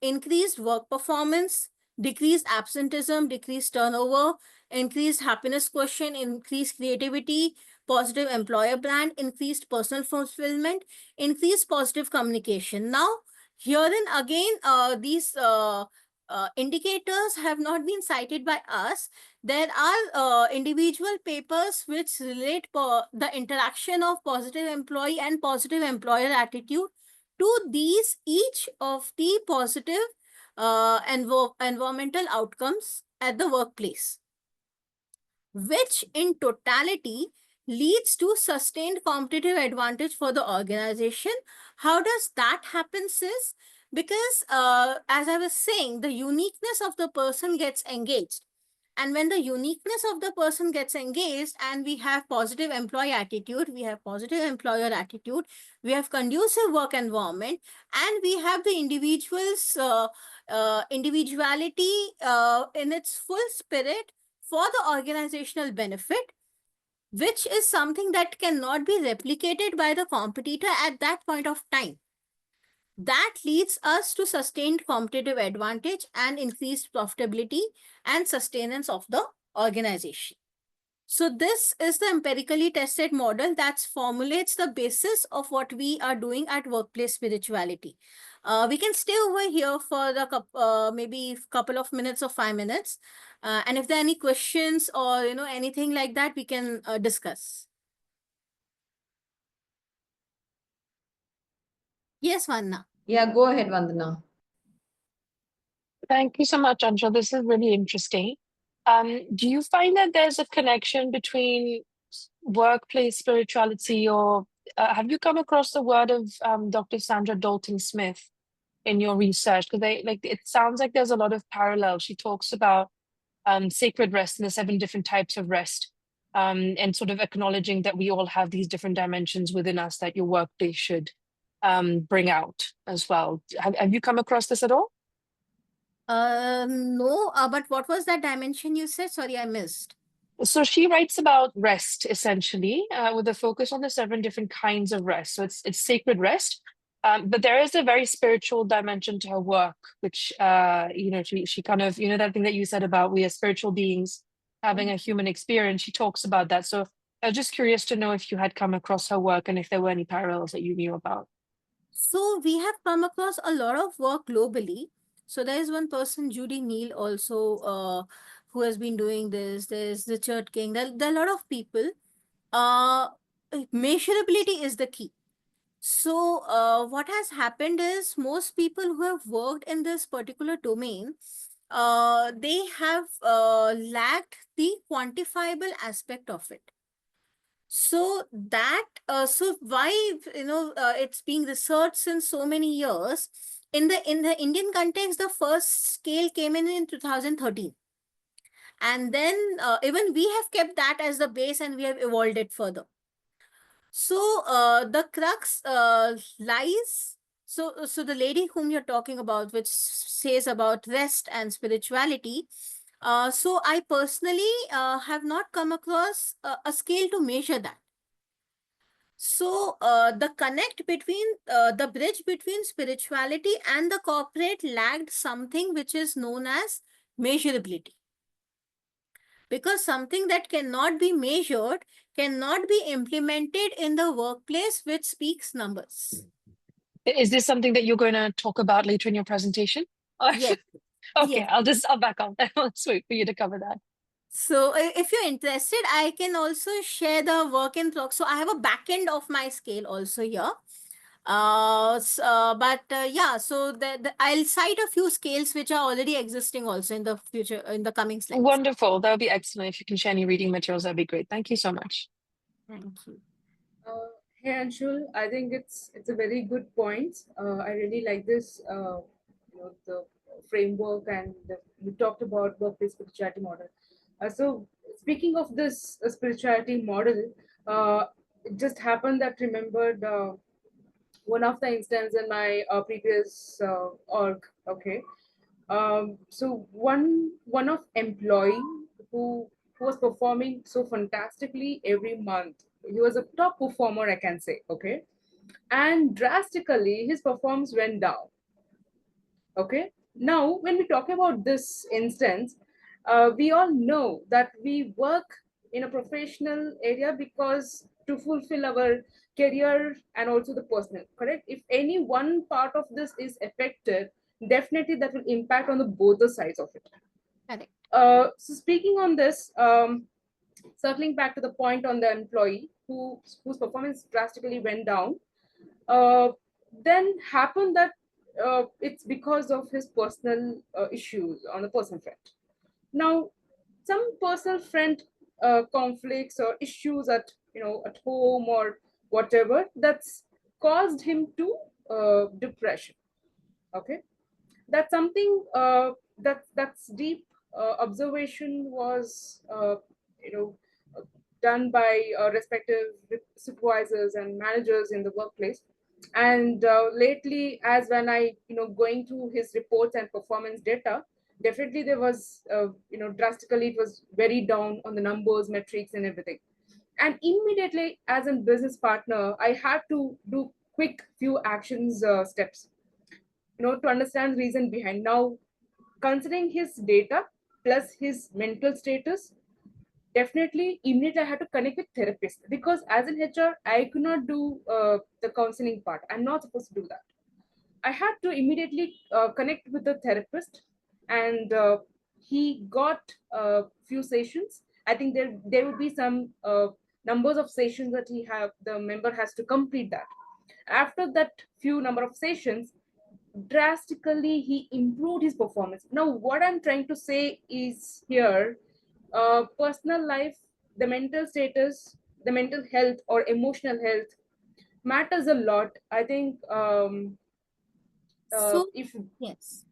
increased work performance, decreased absenteeism, decreased turnover, increased happiness quotient, increased creativity, positive employer brand, increased personal fulfillment, increased positive communication. Now, herein again, these indicators have not been cited by us. There are individual papers which relate the interaction of positive employee and positive employer attitude to these, each of the positive environmental outcomes at the workplace, which in totality leads to sustained competitive advantage for the organization. How does that happen, sis? Because as I was saying, the uniqueness of the person gets engaged. And when the uniqueness of the person gets engaged and we have positive employee attitude, we have positive employer attitude, we have conducive work environment, and we have the individual's individuality in its full spirit for the organizational benefit, which is something that cannot be replicated by the competitor at that point of time. That leads us to sustained competitive advantage and increased profitability and sustenance of the organization. So this is the empirically tested model that formulates the basis of what we are doing at Workplace Spirituality. We can stay over here for the maybe couple of minutes or 5 minutes. And if there are any questions or anything like that, we can discuss. Yes, Vanna. Yeah, go ahead, Vandana. Thank you so much, Anshul. This is really interesting. Do you find that there's a connection between workplace spirituality, or have you come across the word of Dr. Sandra Dalton Smith in your research? Because it sounds like there's a lot of parallels. She talks about sacred rest and the 7 different types of rest, and sort of acknowledging that we all have these different dimensions within us that your workplace should bring out as well. Have you come across this at all? No, but what was that dimension you said? Sorry, I missed. So she writes about rest essentially, with a focus on the 7 different kinds of rest. So it's sacred rest, but there is a very spiritual dimension to her work, which she kind of, that thing that you said about we are spiritual beings having a human experience. She talks about that. So I was just curious to know if you had come across her work and if there were any parallels that you knew about. So we have come across a lot of work globally. So there is one person, Judy Neal, also who has been doing this. There's Richard King. There are a lot of people. Measurability is the key. So what has happened is most people who have worked in this particular domain, they have lacked the quantifiable aspect of it. So that, so why, it's being researched since so many years. In the Indian context, the first scale came in 2013. And then even we have kept that as the base and we have evolved it further. So the crux lies, so the lady whom you're talking about, which says about rest and spirituality, so I personally have not come across a scale to measure that. So the bridge between spirituality and the corporate lacked something which is known as measurability. Because something that cannot be measured cannot be implemented in the workplace, which speaks numbers. Is this something that you're going to talk about later in your presentation? Yes. Okay, Yes. I'll back up. Let's wait for you to cover that. So if you're interested, I can also share the work in progress. So I have a back end of my scale also here. Yeah, so I'll cite a few scales which are already existing also in the future, in the coming slides. Wonderful. That would be excellent. If you can share any reading materials, that'd be great. Thank you so much. Thank you. Hey Anshul, I think it's a very good point. I really like this, the framework we talked about workplace spirituality model. So speaking of this spirituality model, it just happened that remembered one of the instances in my previous org. Okay, so one of employee who was performing so fantastically every month. He was a top performer, I can say. Okay, and drastically his performance went down. Okay, now when we talk about this instance, we all know that we work in a professional area because to fulfill our career and also the personal, correct? If any one part of this is affected, definitely that will impact on the both the sides of it. Correct. So speaking on this, circling back to the point on the employee whose performance drastically went down, then happened that it's because of his personal issues on the personal front. Now, some personal friend conflicts or issues at at home or whatever that's caused him to depression. Okay, that's something that's deep observation was done by respective supervisors and managers in the workplace. And lately, as when I going through his reports and performance data, definitely there was drastically it was very down on the numbers, metrics, and everything. And immediately, as a business partner, I had to do quick few actions steps to understand the reason behind. Now, considering his data plus his mental status, definitely immediately I had to connect with therapist, because as an HR I could not do the counseling part. I'm not supposed to do that. I had to immediately connect with the therapist, and he got a few sessions. I think there will be some numbers of sessions that the member has to complete that. After that few number of sessions, drastically he improved his performance. Now what I'm trying to say is here, personal life, the mental status, the mental health or emotional health matters a lot. I think So if yes.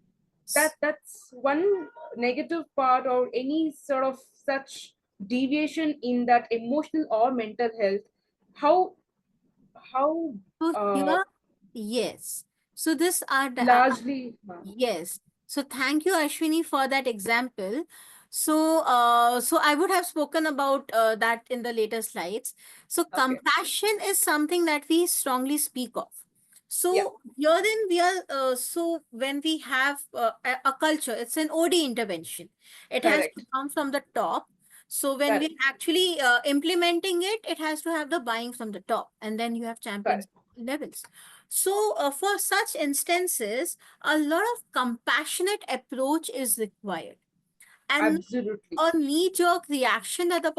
that's one negative part or any sort of such deviation in that emotional or mental health, how So uh, here, yes. So this are the largely yes. So thank you, Ashwini, for that example. So so I would have spoken about that in the later slides. So okay. compassion is something that we strongly speak of. So Yeah. herein we are so when we have a culture, it's an OD intervention. It has Correct. to come from the top. So when Correct. we're actually implementing it, it has to have the buying from the top, and then you have champions levels. So for such instances, a lot of compassionate approach is required, and Absolutely. a knee-jerk reaction that the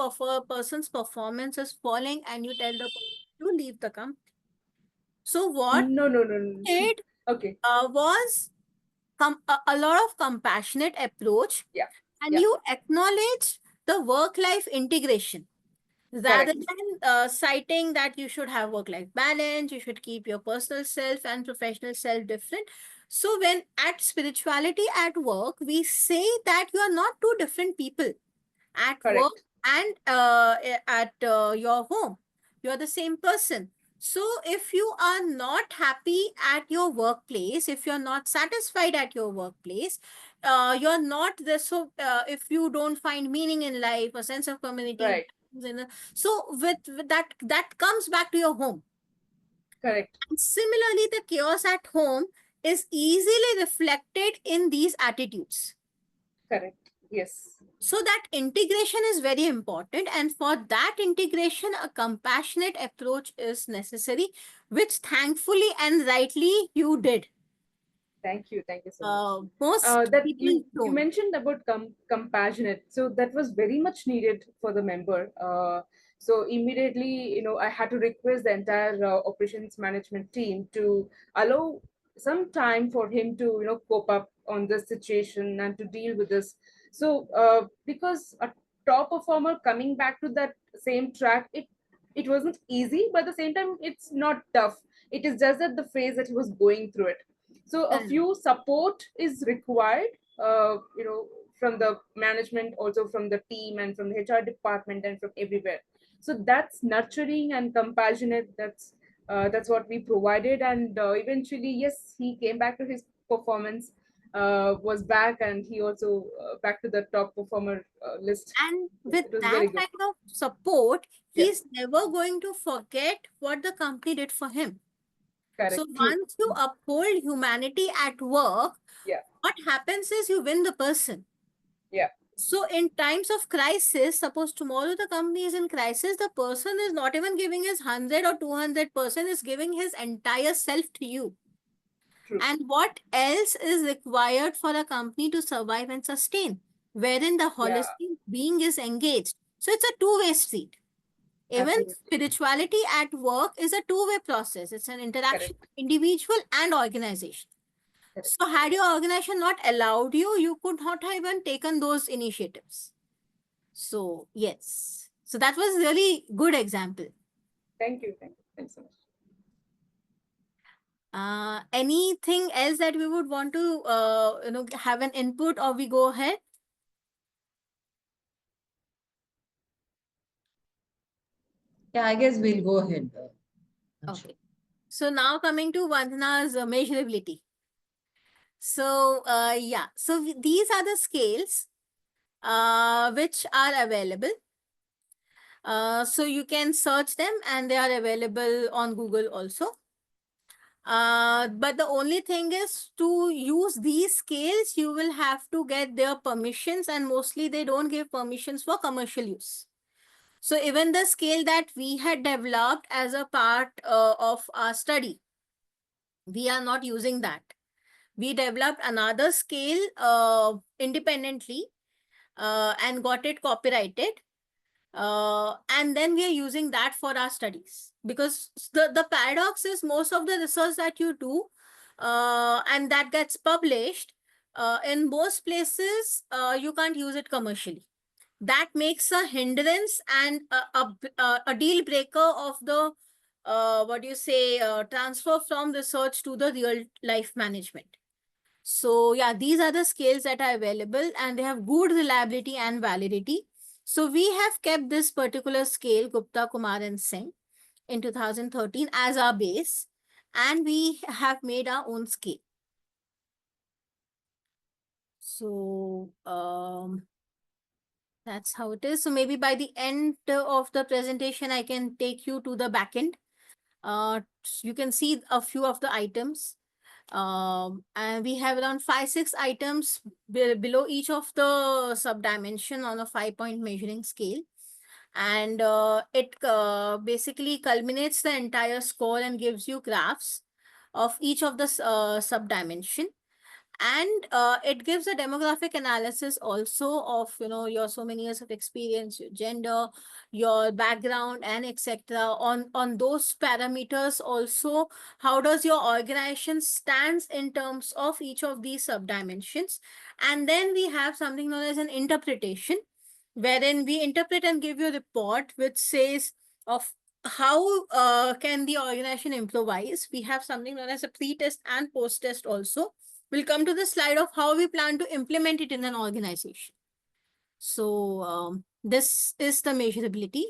person's performance is falling and you tell the person to leave the company. So what No. did Okay. was a lot of compassionate approach, Yeah. and Yeah. you acknowledge the work-life integration rather Correct. than citing that you should have work-life balance, you should keep your personal self and professional self different. So when at spirituality at work, we say that you are not two different people at work Correct. and at your home. You're the same person. So if you are not happy at your workplace, if you're not satisfied at your workplace, you're not there. So if you don't find meaning in life, a sense of community, Right. So with that comes back to your home. Correct. And similarly, the chaos at home is easily reflected in these attitudes. Correct. Yes. So that integration is very important. And for that integration, a compassionate approach is necessary, which thankfully and rightly you did. Thank you. Thank you so much. Most That people you don't. mentioned about compassionate, so that was very much needed for the member. So immediately, I had to request the entire operations management team to allow some time for him to cope up on this situation and to deal with this. So because a top performer coming back to that same track, it wasn't easy, but at the same time it's not tough. It is just that the phase that he was going through it. So a few support is required, from the management, also from the team and from the HR department and from everywhere. So that's nurturing and compassionate. That's what we provided, and eventually, yes, he came back to his performance, was back, and he also back to the top performer list. And with It was that very good. kind of support, Yeah. he's never going to forget what the company did for him. Correct. So True. once you uphold humanity at work, Yeah. what happens is you win the person. Yeah. So in times of crisis, suppose tomorrow the company is in crisis, the person is not even giving his 100 or 200%, is giving his entire self to you. True. And what else is required for a company to survive and sustain, wherein the holistic being is engaged. So it's a two-way street. Even Absolutely. spirituality at work is a two-way process. It's an interaction, individual and organization. Correct. So had your organization not allowed you, you could not have even taken those initiatives. So yes. So that was really good example. Thank you. Thanks so much. Anything else that we would want to have an input, or we go ahead? Yeah, I guess we'll go ahead. Okay. So now coming to Vandana's measurability. So yeah, so these are the scales which are available. So you can search them and they are available on Google also. But the only thing is, to use these scales, you will have to get their permissions, and mostly they don't give permissions for commercial use. So even the scale that we had developed as a part of our study, we are not using that. We developed another scale independently and got it copyrighted. And then we are using that for our studies, because the paradox is most of the research that you do and that gets published in most places, you can't use it commercially. That makes a hindrance and a deal breaker of the transfer from research to the real life management. So yeah, these are the scales that are available and they have good reliability and validity. So we have kept this particular scale, Gupta, Kumar and Singh, in 2013 as our base, and we have made our own scale. So that's how it is. So maybe by the end of the presentation, I can take you to the back end. You can see a few of the items. And we have around 5-6 items below each of the sub-dimension on a 5-point measuring scale. And it basically culminates the entire score and gives you graphs of each of the sub-dimension. And it gives a demographic analysis also of, your so many years of experience, your gender, your background, and etc. On those parameters also, how does your organization stands in terms of each of these sub-dimensions. And then we have something known as an interpretation, wherein we interpret and give you a report which says of how can the organization improvise. We have something known as a pre-test and post-test also. We'll come to the slide of how we plan to implement it in an organization. So this is the measurability.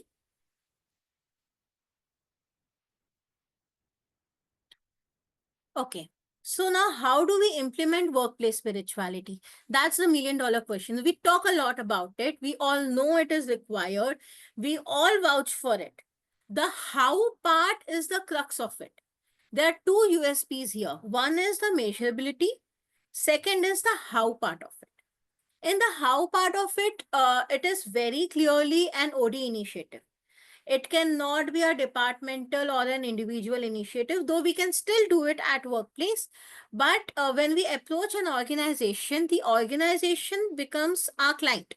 Okay. So now, how do we implement workplace spirituality? That's the million-dollar question. We talk a lot about it. We all know it is required. We all vouch for it. The how part is the crux of it. There are two USPs here. One is the measurability. Second is the how part of it. In the how part of it, it is very clearly an OD initiative. It cannot be a departmental or an individual initiative, though we can still do it at workplace. But when we approach an organization, the organization becomes our client.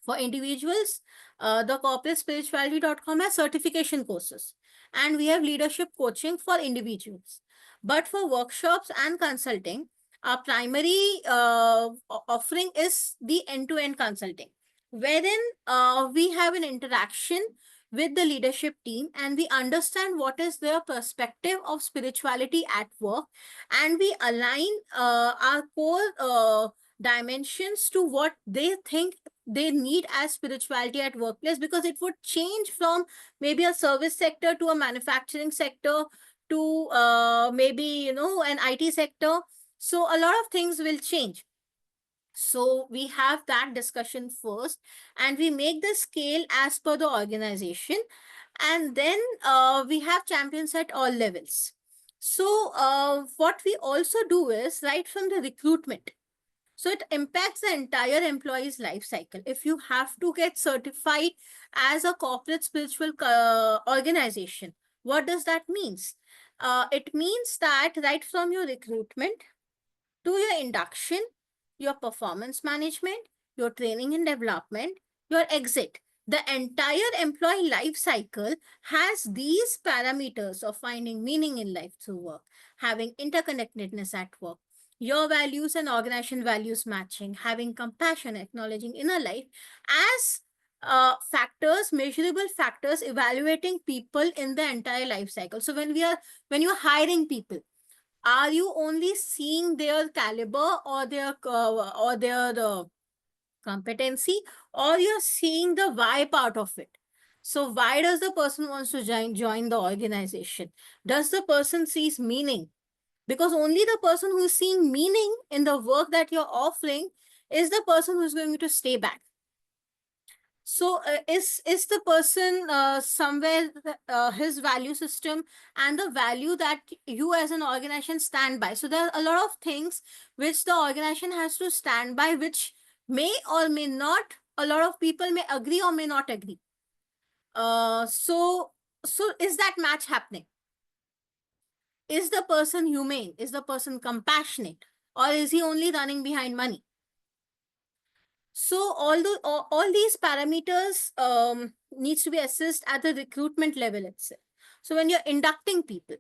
For individuals, the corporatespirituality.com has certification courses, and we have leadership coaching for individuals. But for workshops and consulting, our primary offering is the end-to-end consulting, wherein we have an interaction with the leadership team and we understand what is their perspective of spirituality at work, and we align our core dimensions to what they think they need as spirituality at workplace, because it would change from maybe a service sector to a manufacturing sector to maybe an IT sector. So a lot of things will change. So we have that discussion first, and we make the scale as per the organization, and then we have champions at all levels. So what we also do is right from the recruitment. So it impacts the entire employee's life cycle. If you have to get certified as a corporate spiritual organization, what does that mean? It means that right from your recruitment to your induction, your performance management, your training and development, your exit, the entire employee life cycle has these parameters of finding meaning in life through work, having interconnectedness at work, your values and organization values matching, having compassion, acknowledging inner life as factors, measurable factors, evaluating people in the entire life cycle. So when you're hiring people, are you only seeing their caliber or their competency, or you're seeing the why part of it? So why does the person wants to join the organization? Does the person sees meaning? Because only the person who's seeing meaning in the work that you're offering is the person who's going to stay back. So is the person somewhere his value system and the value that you as an organization stand by? So there are a lot of things which the organization has to stand by, which may or may not, a lot of people may agree or may not agree. So is that match happening? Is the person humane? Is the person compassionate? Or is he only running behind money? So all these parameters needs to be assessed at the recruitment level itself. So when you're inducting people,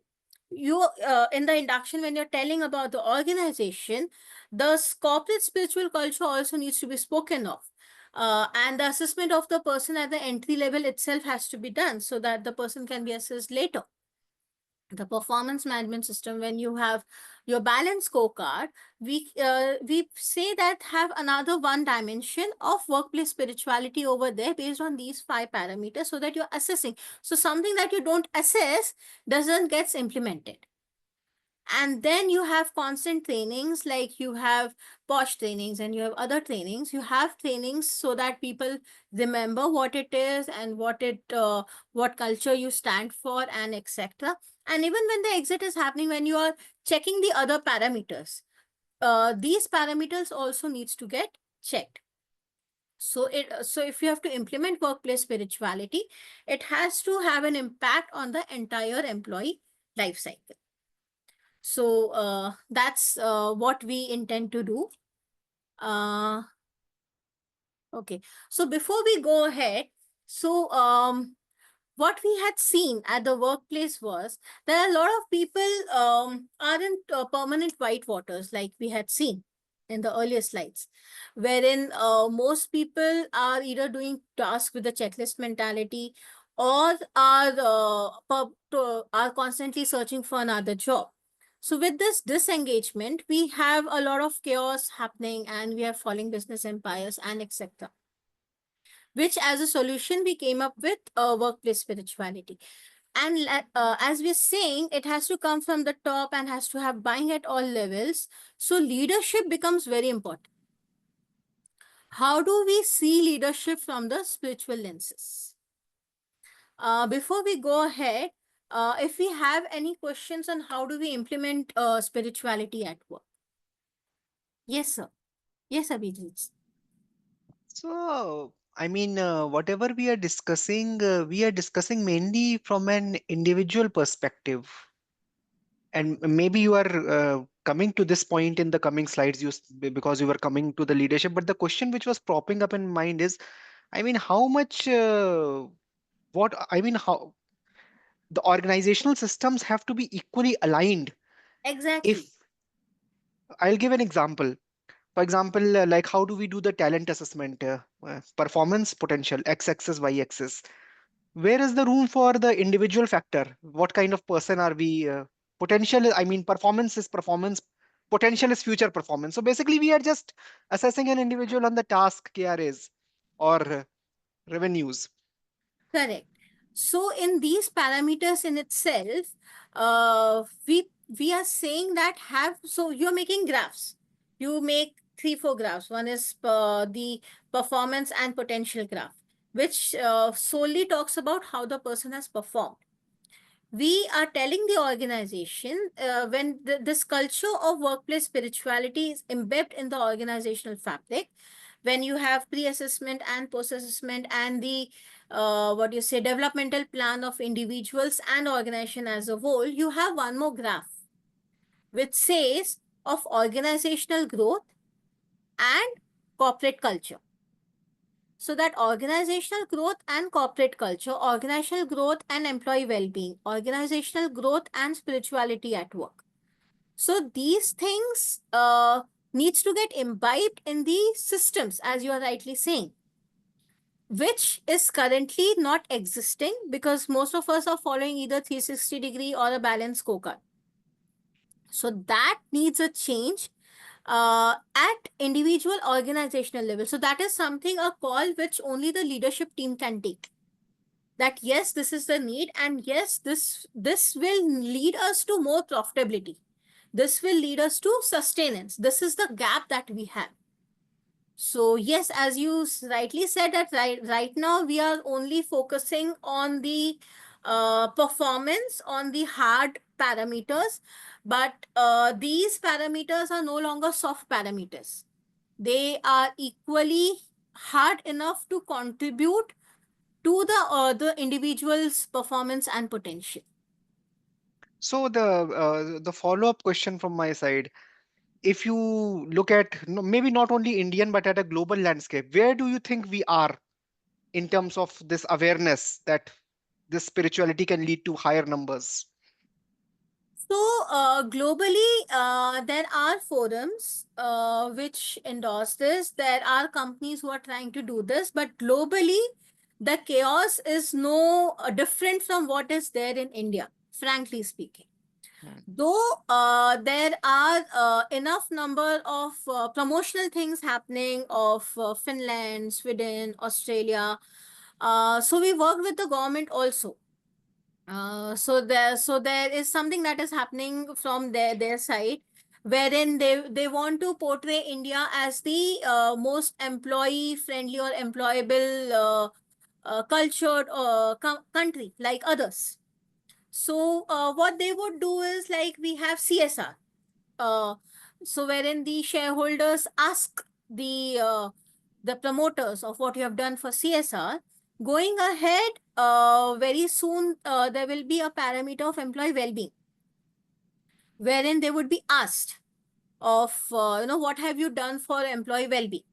you in the induction, when you're telling about the organization, the corporate spiritual culture also needs to be spoken of. And the assessment of the person at the entry level itself has to be done so that the person can be assessed later. The performance management system, when you have your balance scorecard, we say that have another one dimension of workplace spirituality over there based on these 5 parameters, so that you're assessing. So something that you don't assess doesn't get implemented. And then you have constant trainings, like you have POSH trainings and you have other trainings. You have trainings so that people remember what it is and what culture you stand for, and etc. And even when the exit is happening, when you are checking the other parameters, these parameters also needs to get checked. So if you have to implement workplace spirituality, it has to have an impact on the entire employee life cycle. So that's what we intend to do. Okay, so before we go ahead, so what we had seen at the workplace was that a lot of people aren't permanent whitewaters, like we had seen in the earlier slides, wherein most people are either doing tasks with the checklist mentality or are constantly searching for another job. So with this disengagement, we have a lot of chaos happening, and we have falling business empires and etc. Which as a solution, we came up with workplace spirituality. And as we're saying, it has to come from the top and has to have buying at all levels. So leadership becomes very important. How do we see leadership from the spiritual lenses? Before we go ahead, if we have any questions on how do we implement spirituality at work? Yes, sir. Yes, Abhijit. So, I mean, whatever we are discussing mainly from an individual perspective. And maybe you are coming to this point in the coming slides because you were coming to the leadership. But the question which was propping up in mind is, I mean, how much, how the organizational systems have to be equally aligned. Exactly. If I'll give an example. For example, like how do we do the talent assessment? Performance, potential, x-axis, y-axis. Where is the room for the individual factor? What kind of person are we? Performance is performance, potential is future performance. So basically, we are just assessing an individual on the task KRAs or revenues. Correct. So in these parameters in itself, we are saying that so you're making graphs. You make 3-4 graphs. One is the performance and potential graph, which solely talks about how the person has performed. We are telling the organization when this culture of workplace spirituality is embedded in the organizational fabric, when you have pre-assessment and post-assessment and the developmental plan of individuals and organization as a whole, you have one more graph which says of organizational growth and corporate culture. So that organizational growth and corporate culture, organizational growth and employee well-being, organizational growth and spirituality at work. So these things needs to get imbibed in the systems, as you are rightly saying, which is currently not existing because most of us are following either 360-degree or a balanced scorecard. So that needs a change at individual organizational level. So that is something, a call which only the leadership team can take. That yes, this is the need, and yes, this will lead us to more profitability. This will lead us to sustenance. This is the gap that we have. So yes, as you rightly said, that right now we are only focusing on the performance, on the hard parameters, but these parameters are no longer soft parameters. They are equally hard enough to contribute to the individual's performance and potential. So the follow-up question from my side, if you look at maybe not only Indian but at a global landscape, where do you think we are in terms of this awareness that this spirituality can lead to higher numbers? So globally, there are forums which endorse this. There are companies who are trying to do this, but globally, the chaos is no different from what is there in India, frankly speaking. Though there are enough number of promotional things happening of Finland, Sweden, Australia. So we work with the government also. So there is something that is happening from their side, wherein they want to portray India as the most employee friendly or employable cultured country like others. So what they would do is, like, we have CSR. So wherein the shareholders ask the promoters of what you have done for CSR. Going ahead, very soon there will be a parameter of employee well-being, wherein they would be asked of what have you done for employee well-being.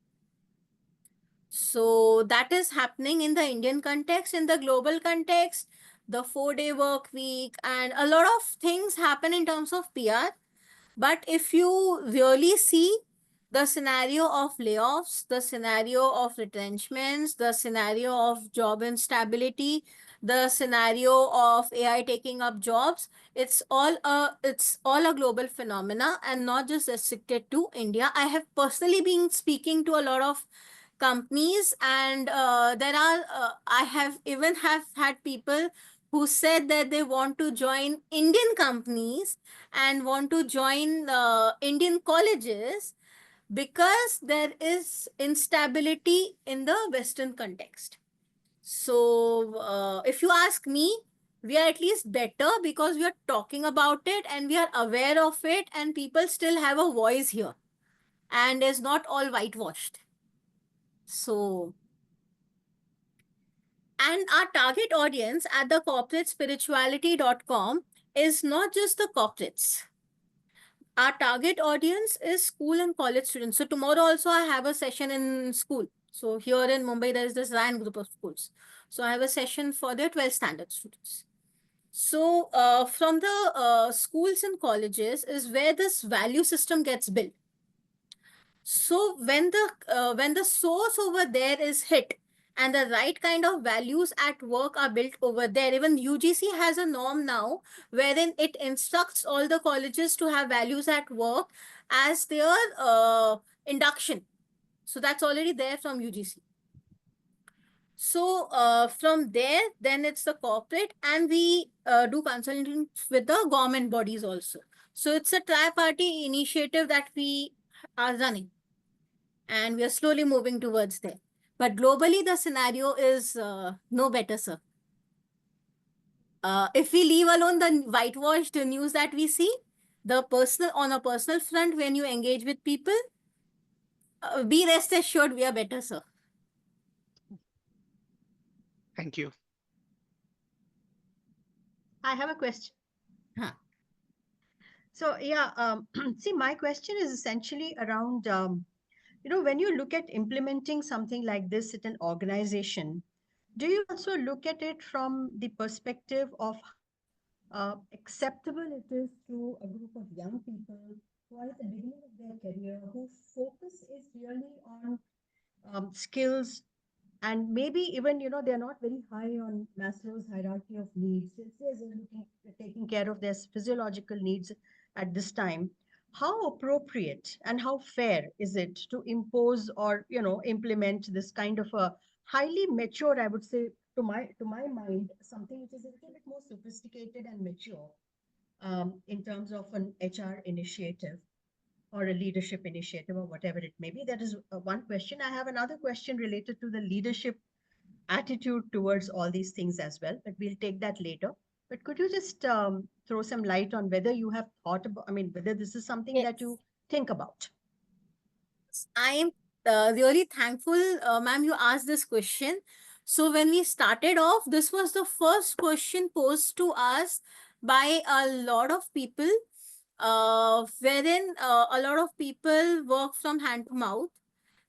So that is happening in the Indian context. In the global context, the 4-day work week and a lot of things happen in terms of PR. But if you really see the scenario of layoffs, the scenario of retrenchments, the scenario of job instability, the scenario of AI taking up jobs, it's all a global phenomena and not just restricted to India. I have personally been speaking to a lot of companies, and I have had people who said that they want to join Indian companies and want to join Indian colleges because there is instability in the Western context. So, if you ask me, we are at least better because we are talking about it and we are aware of it, and people still have a voice here and is not all whitewashed. So, and our target audience at the corporatespirituality.com is not just the corporates. Our target audience is school and college students. So tomorrow also I have a session in school. So here in Mumbai, there is this Ryan group of schools. So I have a session for the 12th standard students. So from the schools and colleges is where this value system gets built. So when the source over there is hit and the right kind of values at work are built over there, even UGC has a norm now wherein it instructs all the colleges to have values at work as their induction. So that's already there from UGC. So from there, then it's the corporate, and we do consulting with the government bodies also. So it's a tri-party initiative that we are running, and we are slowly moving towards there. But globally, the scenario is no better, sir. If we leave alone the whitewashed news that we see, on a personal front, when you engage with people, be rest assured we are better, sir. Thank you. I have a question. Huh. So yeah, see, my question is essentially around, when you look at implementing something like this at an organization, do you also look at it from the perspective of acceptable it is to a group of young people who are at the beginning of their career, whose focus is really on skills, and maybe even they're not very high on Maslow's hierarchy of needs. They're taking care of their physiological needs at this time. How appropriate and how fair is it to impose or implement this kind of a highly mature, I would say, to my mind, something which is a little bit more sophisticated and mature in terms of an HR initiative or a leadership initiative or whatever it may be? That is one question. I have another question related to the leadership attitude towards all these things as well, but we'll take that later. But could you just throw some light on whether you have thought about, whether this is something that you think about? I am really thankful, ma'am, you asked this question. So when we started off, this was the first question posed to us by a lot of people, wherein a lot of people work from hand to mouth.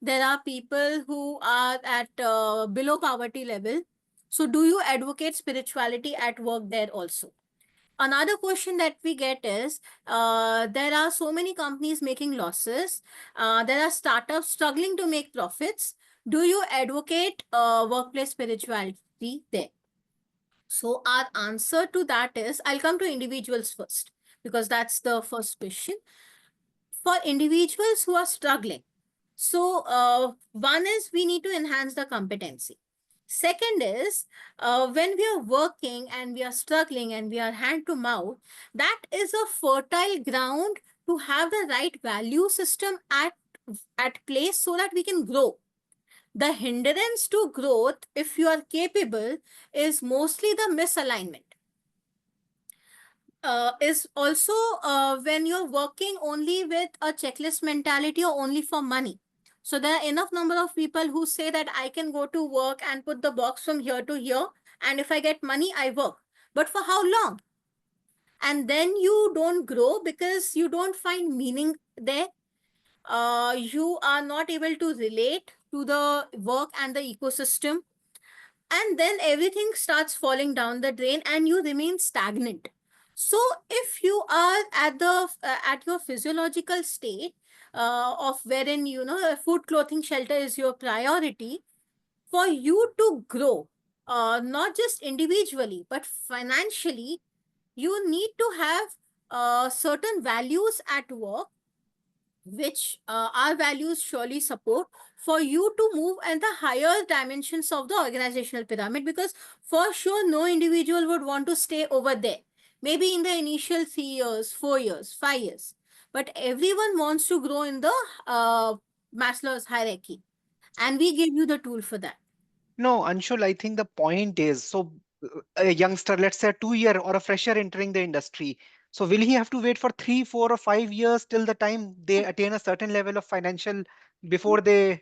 There are people who are at below poverty level. So do you advocate spirituality at work there also? Another question that we get is, there are so many companies making losses. There are startups struggling to make profits. Do you advocate workplace spirituality there? So our answer to that is, I'll come to individuals first, because that's the first question. For individuals who are struggling, so one is we need to enhance the competency. Second is, when we are working and we are struggling and we are hand to mouth, that is a fertile ground to have the right value system at place so that we can grow. The hindrance to growth, if you are capable, is mostly the misalignment. Is also when you're working only with a checklist mentality or only for money. So there are enough number of people who say that I can go to work and put the box from here to here, and if I get money, I work. But for how long? And then you don't grow because you don't find meaning there. You are not able to relate to the work and the ecosystem. And then everything starts falling down the drain and you remain stagnant. So if you are at your physiological state of wherein food, clothing, shelter is your priority, for you to grow, not just individually but financially, you need to have certain values at work which our values surely support for you to move in the higher dimensions of the organizational pyramid, because for sure no individual would want to stay over there, maybe in the initial 3 years, 4 years, 5 years, but everyone wants to grow in the Maslow's hierarchy, and we give you the tool for that. No, Anshul, I think the point is, so a youngster, let's say a 2 year or a fresher entering the industry. So will he have to wait for 3, 4, or 5 years till the time they attain a certain level of financial before they?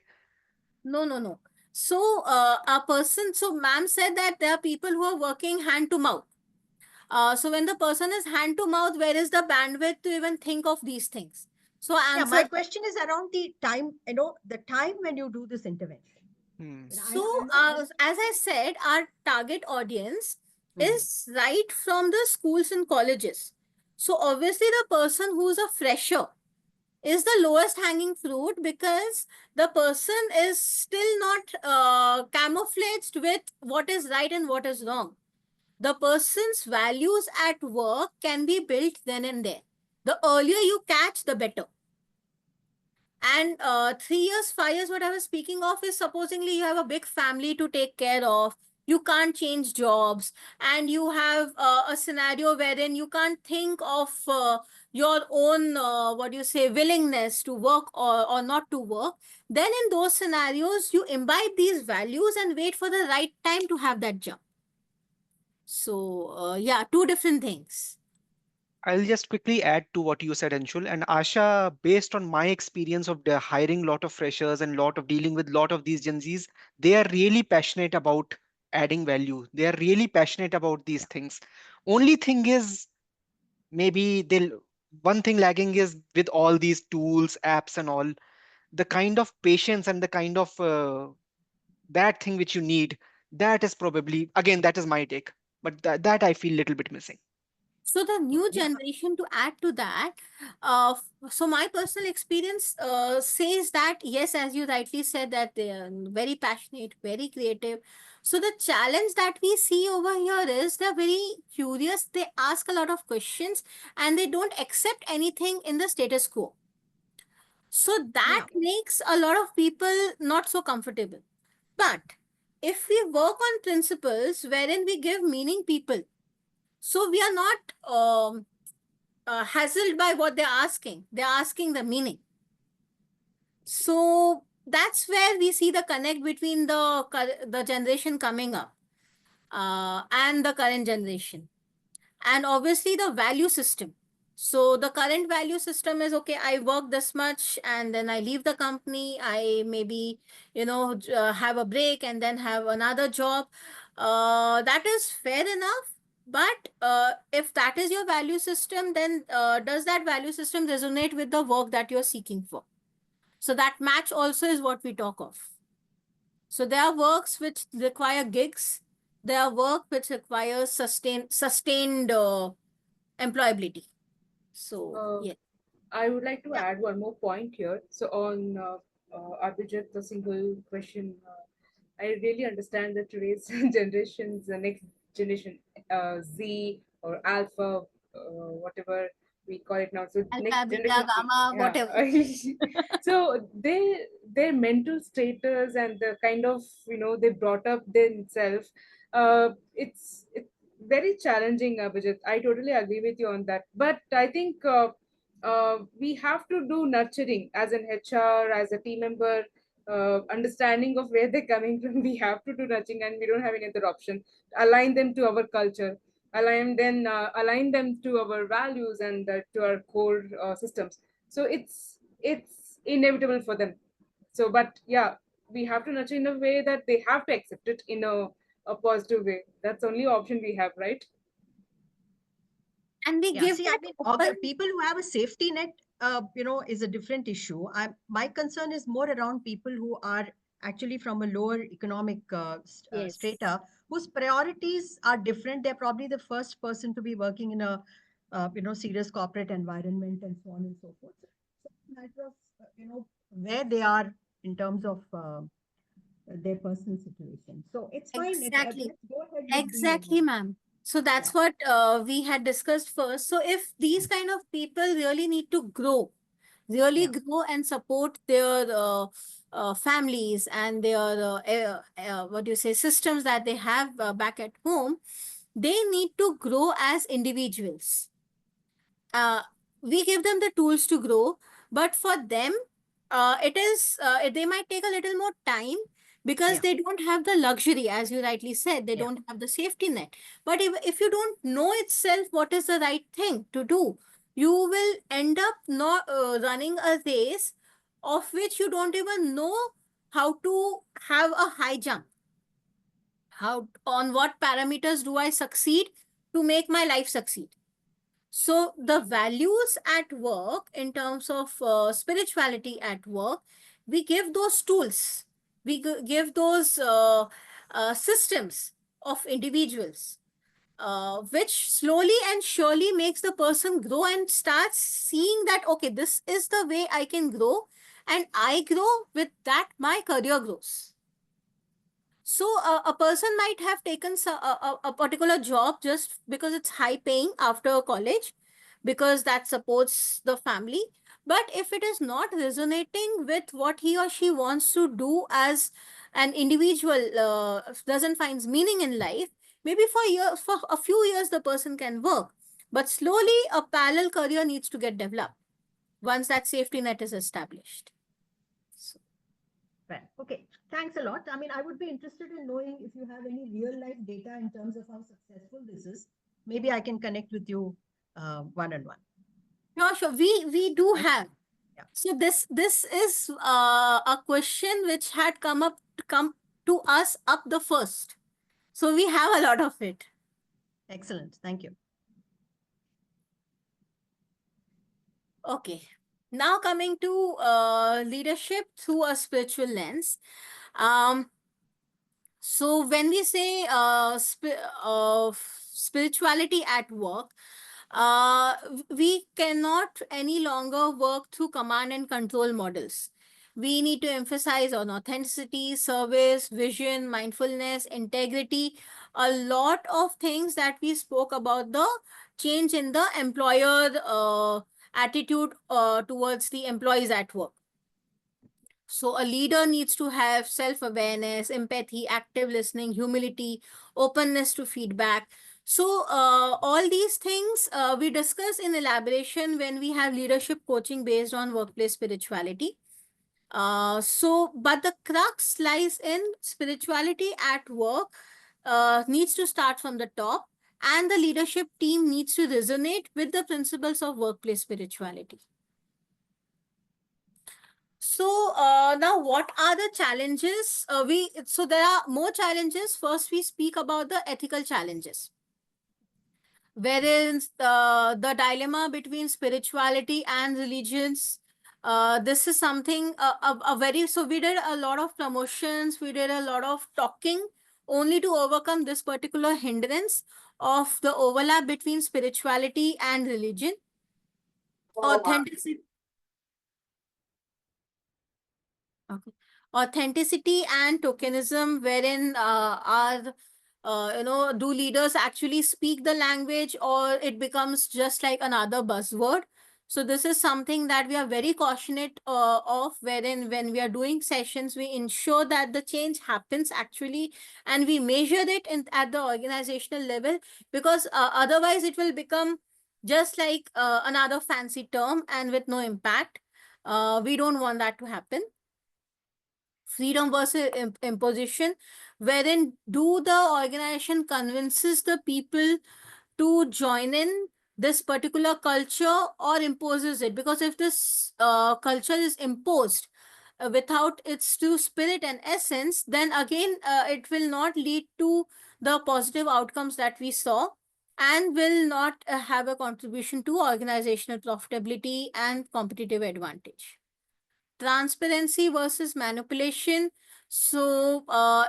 No. So a person, so ma'am said that there are people who are working hand to mouth. So when the person is hand to mouth, where is the bandwidth to even think of these things? So Yeah, my answer. question is around the time, the time when you do this intervention. Hmm. So as I said, our target audience is right from the schools and colleges. So obviously the person who's a fresher is the lowest hanging fruit, because the person is still not camouflaged with what is right and what is wrong. The person's values at work can be built then and there. The earlier you catch, the better. And 3 years, 5 years, what I was speaking of is supposingly you have a big family to take care of. You can't change jobs, and you have a scenario wherein you can't think of your own, what do you say, willingness to work or not to work. Then in those scenarios, you imbibe these values and wait for the right time to have that jump. So yeah, two different things. I'll just quickly add to what you said, Anshul. And Asha, based on my experience of the hiring lot of freshers and lot of dealing with lot of these Gen Zs, they are really passionate about adding value. They are really passionate about these things. Only thing is, maybe they'll, one thing lagging is with all these tools, apps, and all, the kind of patience and the kind of that thing which you need, that is probably, again, that is my take, but that I feel little bit missing. So the new Yeah. generation, to add to that, so my personal experience says that yes, as you rightly said, that they are very passionate, very creative. So the challenge that we see over here is they're very curious. They ask a lot of questions, and they don't accept anything in the status quo. So that makes a lot of people not so comfortable. But if we work on principles wherein we give meaning people, so we are not hassled by what they're asking. They're asking the meaning. So that's where we see the connect between the generation coming up and the current generation. And obviously the value system. So the current value system is, okay, I work this much and then I leave the company. I maybe, have a break and then have another job. That is fair enough. But if that is your value system, then does that value system resonate with the work that you're seeking for? So that match also is what we talk of. So there are works which require gigs. There are work which requires sustained employability. So yeah. I would like to add one more point here. So on Abhijit, the single question, I really understand that today's generations, the next generation, Z or Alpha, whatever we call it now. So next Alpha, beta, generation, gamma, whatever. so their mental status and the kind of they brought up themselves, it's very challenging, Abhijit. I totally agree with you on that. But I think we have to do nurturing as an HR, as a team member, understanding of where they're coming from. We have to do nurturing, and we don't have any other option. Align them to our culture, align them to our values and to our core systems. So it's inevitable for them. So, but yeah, we have to nurture in a way that they have to accept it in a positive way. That's only option we have, right? And we Yeah, give see, that open. people who have a safety net, is a different issue. My concern is more around people who are actually from a lower economic Yes. strata, whose priorities are different. They're probably the first person to be working in a, serious corporate environment and so on and so forth. So it's a matter of, where they are in terms of their personal situation. So it's fine. Exactly. Let's go ahead with Exactly, ma'am. So that's what we had discussed first. So if these kind of people really need to grow, really Yeah. grow and support their families and their what do you say, systems that they have back at home, they need to grow as individuals. We give them the tools to grow, but for them, they might take a little more time because Yeah. they don't have the luxury, as you rightly said, they Yeah. don't have the safety net. But if you don't know itself what is the right thing to do, you will end up not running a race of which you don't even know how to have a high jump. How, on what parameters do I succeed to make my life succeed? So the values at work in terms of spirituality at work, we give those tools, we give those systems of individuals, which slowly and surely makes the person grow and starts seeing that, okay, this is the way I can grow, and I grow with that, my career grows. So a person might have taken a particular job just because it's high paying after college, because that supports the family. But if it is not resonating with what he or she wants to do as an individual, doesn't find meaning in life, maybe for a few years, the person can work. But slowly, a parallel career needs to get developed once that safety net is established. So, Right. Okay. Thanks a lot. I mean, I would be interested in knowing if you have any real life data in terms of how successful this is. Maybe I can connect with you one-on-one. no, sure. We do Right? have. Yeah. So this is a question which had come to us up the first. So we have a lot of it. Excellent. Thank you. Okay. Now coming to leadership through a spiritual lens. So when we say spirituality at work, we cannot any longer work through command and control models. We need to emphasize on authenticity, service, vision, mindfulness, integrity, a lot of things that we spoke about, the change in the employer attitude towards the employees at work. So a leader needs to have self-awareness, empathy, active listening, humility, openness to feedback. So all these things we discuss in elaboration when we have leadership coaching based on workplace spirituality. But the crux lies in spirituality at work needs to start from the top, and the leadership team needs to resonate with the principles of workplace spirituality. So now what are the challenges? So there are more challenges. First, we speak about the ethical challenges, wherein the dilemma between spirituality and religions. This is something so we did a lot of promotions, we did a lot of talking only to overcome this particular hindrance of the overlap between spirituality and religion. Authenticity. Okay. Authenticity and tokenism, wherein do leaders actually speak the language, or it becomes just like another buzzword? So this is something that we are very cautionate of, wherein when we are doing sessions, we ensure that the change happens actually, and we measure it at the organizational level, because otherwise it will become just like another fancy term and with no impact. We don't want that to happen. Freedom versus imposition, wherein do the organization convinces the people to join in this particular culture or imposes it? Because if this culture is imposed without its true spirit and essence, then again it will not lead to the positive outcomes that we saw, and will not have a contribution to organizational profitability and competitive advantage. Transparency versus manipulation. So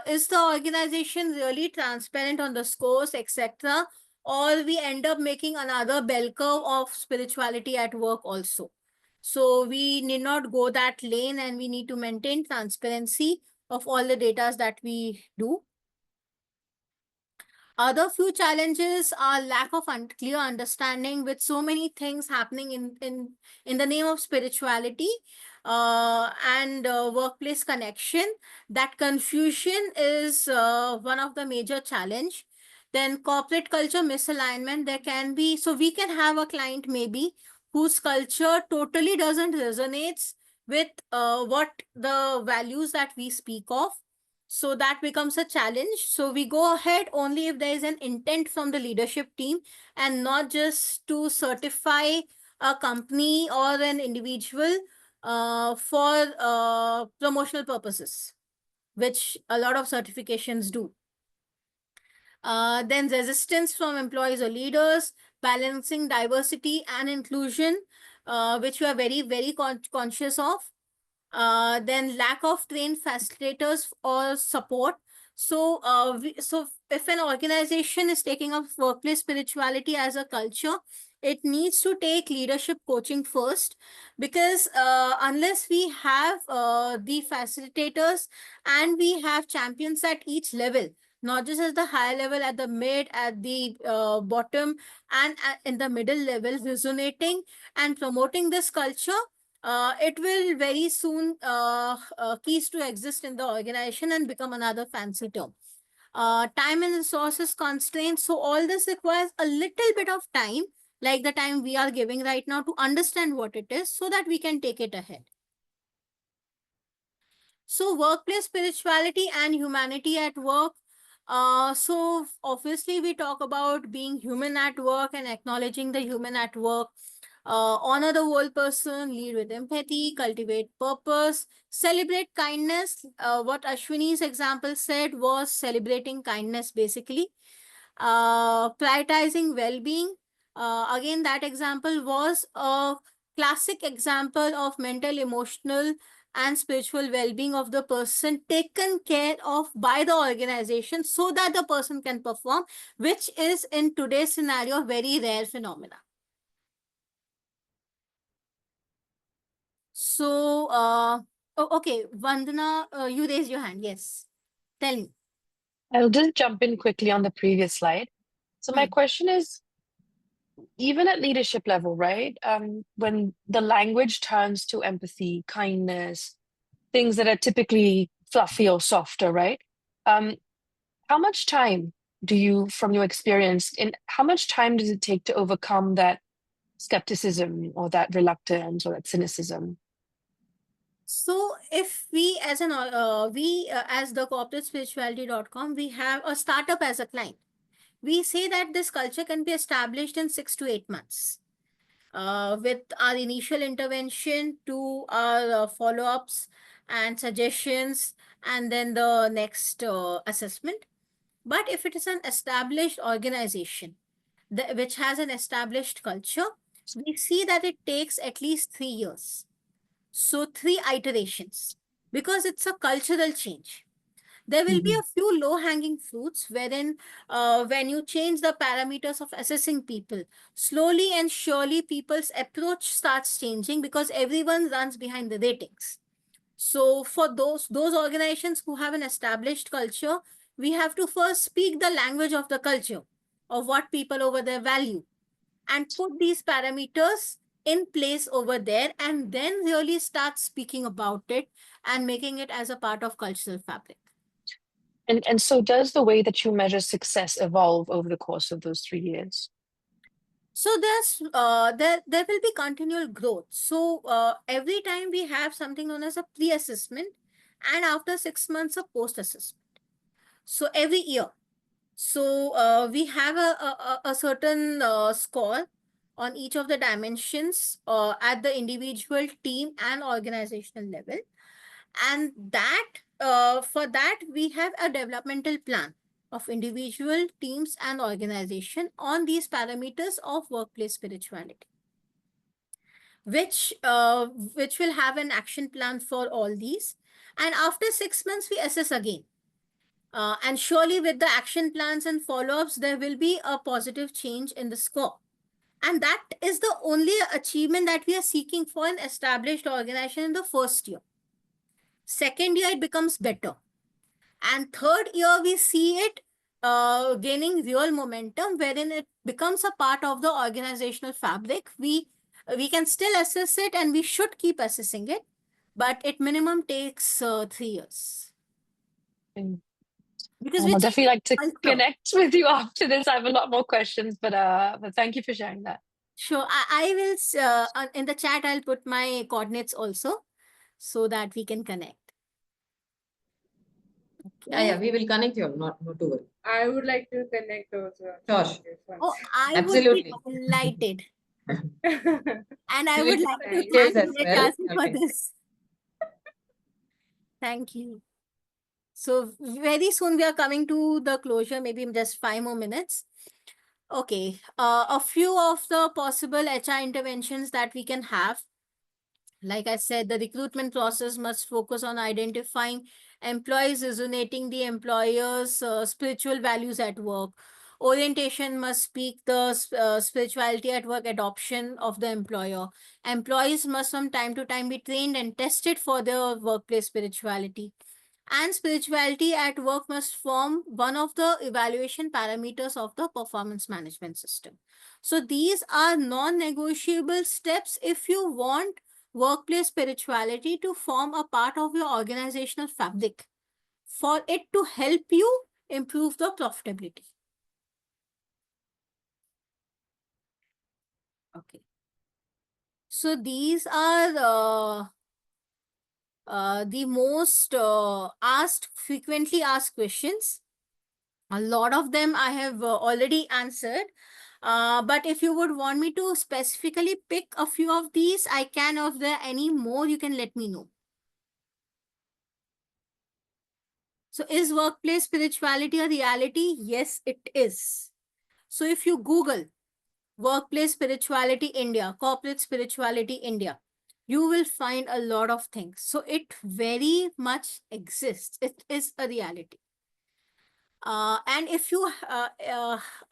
is the organization really transparent on the scores, etc., or we end up making another bell curve of spirituality at work also? So we need not go that lane, and we need to maintain transparency of all the data that we do. Other few challenges are lack of clear understanding with so many things happening in the name of spirituality and workplace connection. That confusion is one of the major challenge. Then corporate culture misalignment, there can be, so we can have a client maybe whose culture totally doesn't resonate with what the values that we speak of. So that becomes a challenge. So we go ahead only if there is an intent from the leadership team and not just to certify a company or an individual for promotional purposes, which a lot of certifications do. Then resistance from employees or leaders, balancing diversity and inclusion, which we are very, very conscious of. Then lack of trained facilitators or support. So, so if an organization is taking up workplace spirituality as a culture, it needs to take leadership coaching first, because unless we have the facilitators and we have champions at each level, not just at the higher level, at the mid, at the bottom, and in the middle level, resonating and promoting this culture, it will very soon cease to exist in the organization and become another fancy term. Time and resources constraints. So all this requires a little bit of time, like the time we are giving right now, to understand what it is so that we can take it ahead. So workplace spirituality and humanity at work. So obviously we talk about being human at work and acknowledging the human at work. Honor the whole person, lead with empathy, cultivate purpose, celebrate kindness. What Ashwini's example said was celebrating kindness basically. Prioritizing well-being. Again, that example was a classic example of mental, emotional, and spiritual well-being of the person taken care of by the organization so that the person can perform, which is in today's scenario a very rare phenomena. So, okay, Vandana, you raised your hand. Yes, tell me. I'll just jump in quickly on the previous slide. So my question is, even at leadership level, right? When the language turns to empathy, kindness, things that are typically fluffy or softer, right? How much time do you, from your experience, how much time does it take to overcome that skepticism or that reluctance or that cynicism? So if we as an as the corporatespirituality.com, we have a startup as a client. We say that this culture can be established in 6 to 8 months. With our initial intervention to our follow-ups and suggestions, and then the next assessment. But if it is an established organization which has an established culture, we see that it takes at least 3 years. So 3 iterations, because it's a cultural change. There will be a few low-hanging fruits wherein when you change the parameters of assessing people, slowly and surely people's approach starts changing because everyone runs behind the ratings. So for those organizations who have an established culture, we have to first speak the language of the culture, of what people over there value, and put these parameters in place over there, and then really start speaking about it and making it as a part of cultural fabric. And so does the way that you measure success evolve over the course of those 3 years? So there's there will be continual growth. So every time we have something known as a pre-assessment, and after 6 months a post-assessment. So every year. So we have a certain score on each of the dimensions at the individual, team, and organizational level. And that for that we have a developmental plan of individual, teams, and organization on these parameters of workplace spirituality, which will have an action plan for all these. And after 6 months, we assess again. And surely with the action plans and follow-ups, there will be a positive change in the score. And that is the only achievement that we are seeking for an established organization in the first year. Second year, it becomes better. And third year, we see it gaining real momentum, wherein it becomes a part of the organizational fabric. We can still assess it, and we should keep assessing it, but it minimum takes 3 years. Mm. Because I'd we definitely like to culture. connect with you after this. I have a lot more questions, but thank you for sharing that. Sure, I will in the chat. I'll put my coordinates also, so that we can connect. Yeah, we will connect you. Not to worry. I would like to connect also. Sure. Oh, I Absolutely. would be delighted, and I We would will like put to details thank as well. HRC for Okay. this. Thank you. So very soon we are coming to the closure, maybe in just 5 more minutes. Okay, a few of the possible HR interventions that we can have. Like I said, the recruitment process must focus on identifying employees resonating the employer's spiritual values at work. Orientation must speak the spirituality at work adoption of the employer. Employees must from time to time be trained and tested for their workplace spirituality. And spirituality at work must form one of the evaluation parameters of the performance management system. So these are non-negotiable steps if you want workplace spirituality to form a part of your organizational fabric, for it to help you improve the profitability. Okay. So these are the most frequently asked questions. A lot of them I have already answered. But if you would want me to specifically pick a few of these, I can. If there are any more, you can let me know. So is workplace spirituality a reality? Yes, it is. So if you Google workplace spirituality India, corporate spirituality India, you will find a lot of things. So it very much exists. It is a reality. And if you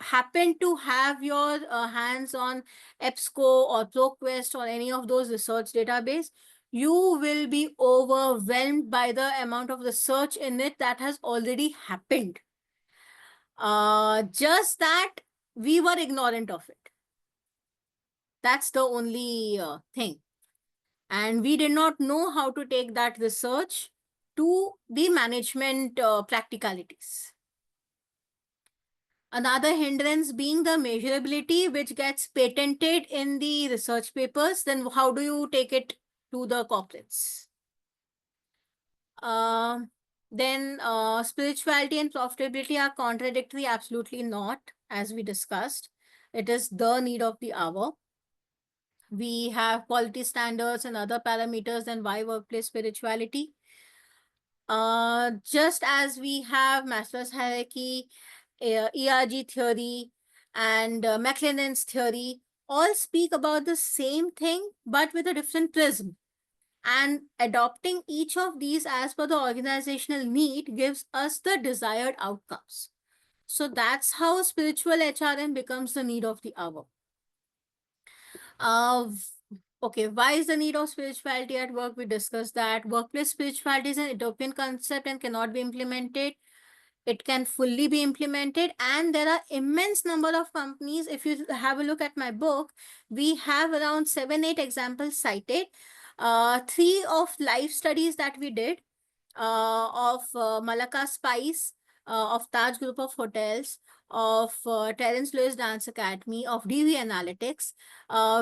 happen to have your hands on EBSCO or ProQuest or any of those research database, you will be overwhelmed by the amount of research in it that has already happened. Just that we were ignorant of it. That's the only thing. And we did not know how to take that research to the management practicalities. Another hindrance being the measurability, which gets patented in the research papers. Then how do you take it to the corporates? Then spirituality and profitability are contradictory. Absolutely not, as we discussed. It is the need of the hour. We have quality standards and other parameters. Then why workplace spirituality? Just as we have Maslow's hierarchy, ERG theory, and McLennan's theory, all speak about the same thing, but with a different prism. And adopting each of these as per the organizational need gives us the desired outcomes. So that's how spiritual HRM becomes the need of the hour. Okay, why is the need of spirituality at work? We discussed that. Workplace spirituality is an utopian concept and cannot be implemented. It can fully be implemented, and there are immense number of companies. If you have a look at my book, we have around 7-8 examples cited. 3 of live studies that we did of Malacca Spice, of Taj Group of Hotels, of Terence Lewis Dance Academy, of DV Analytics.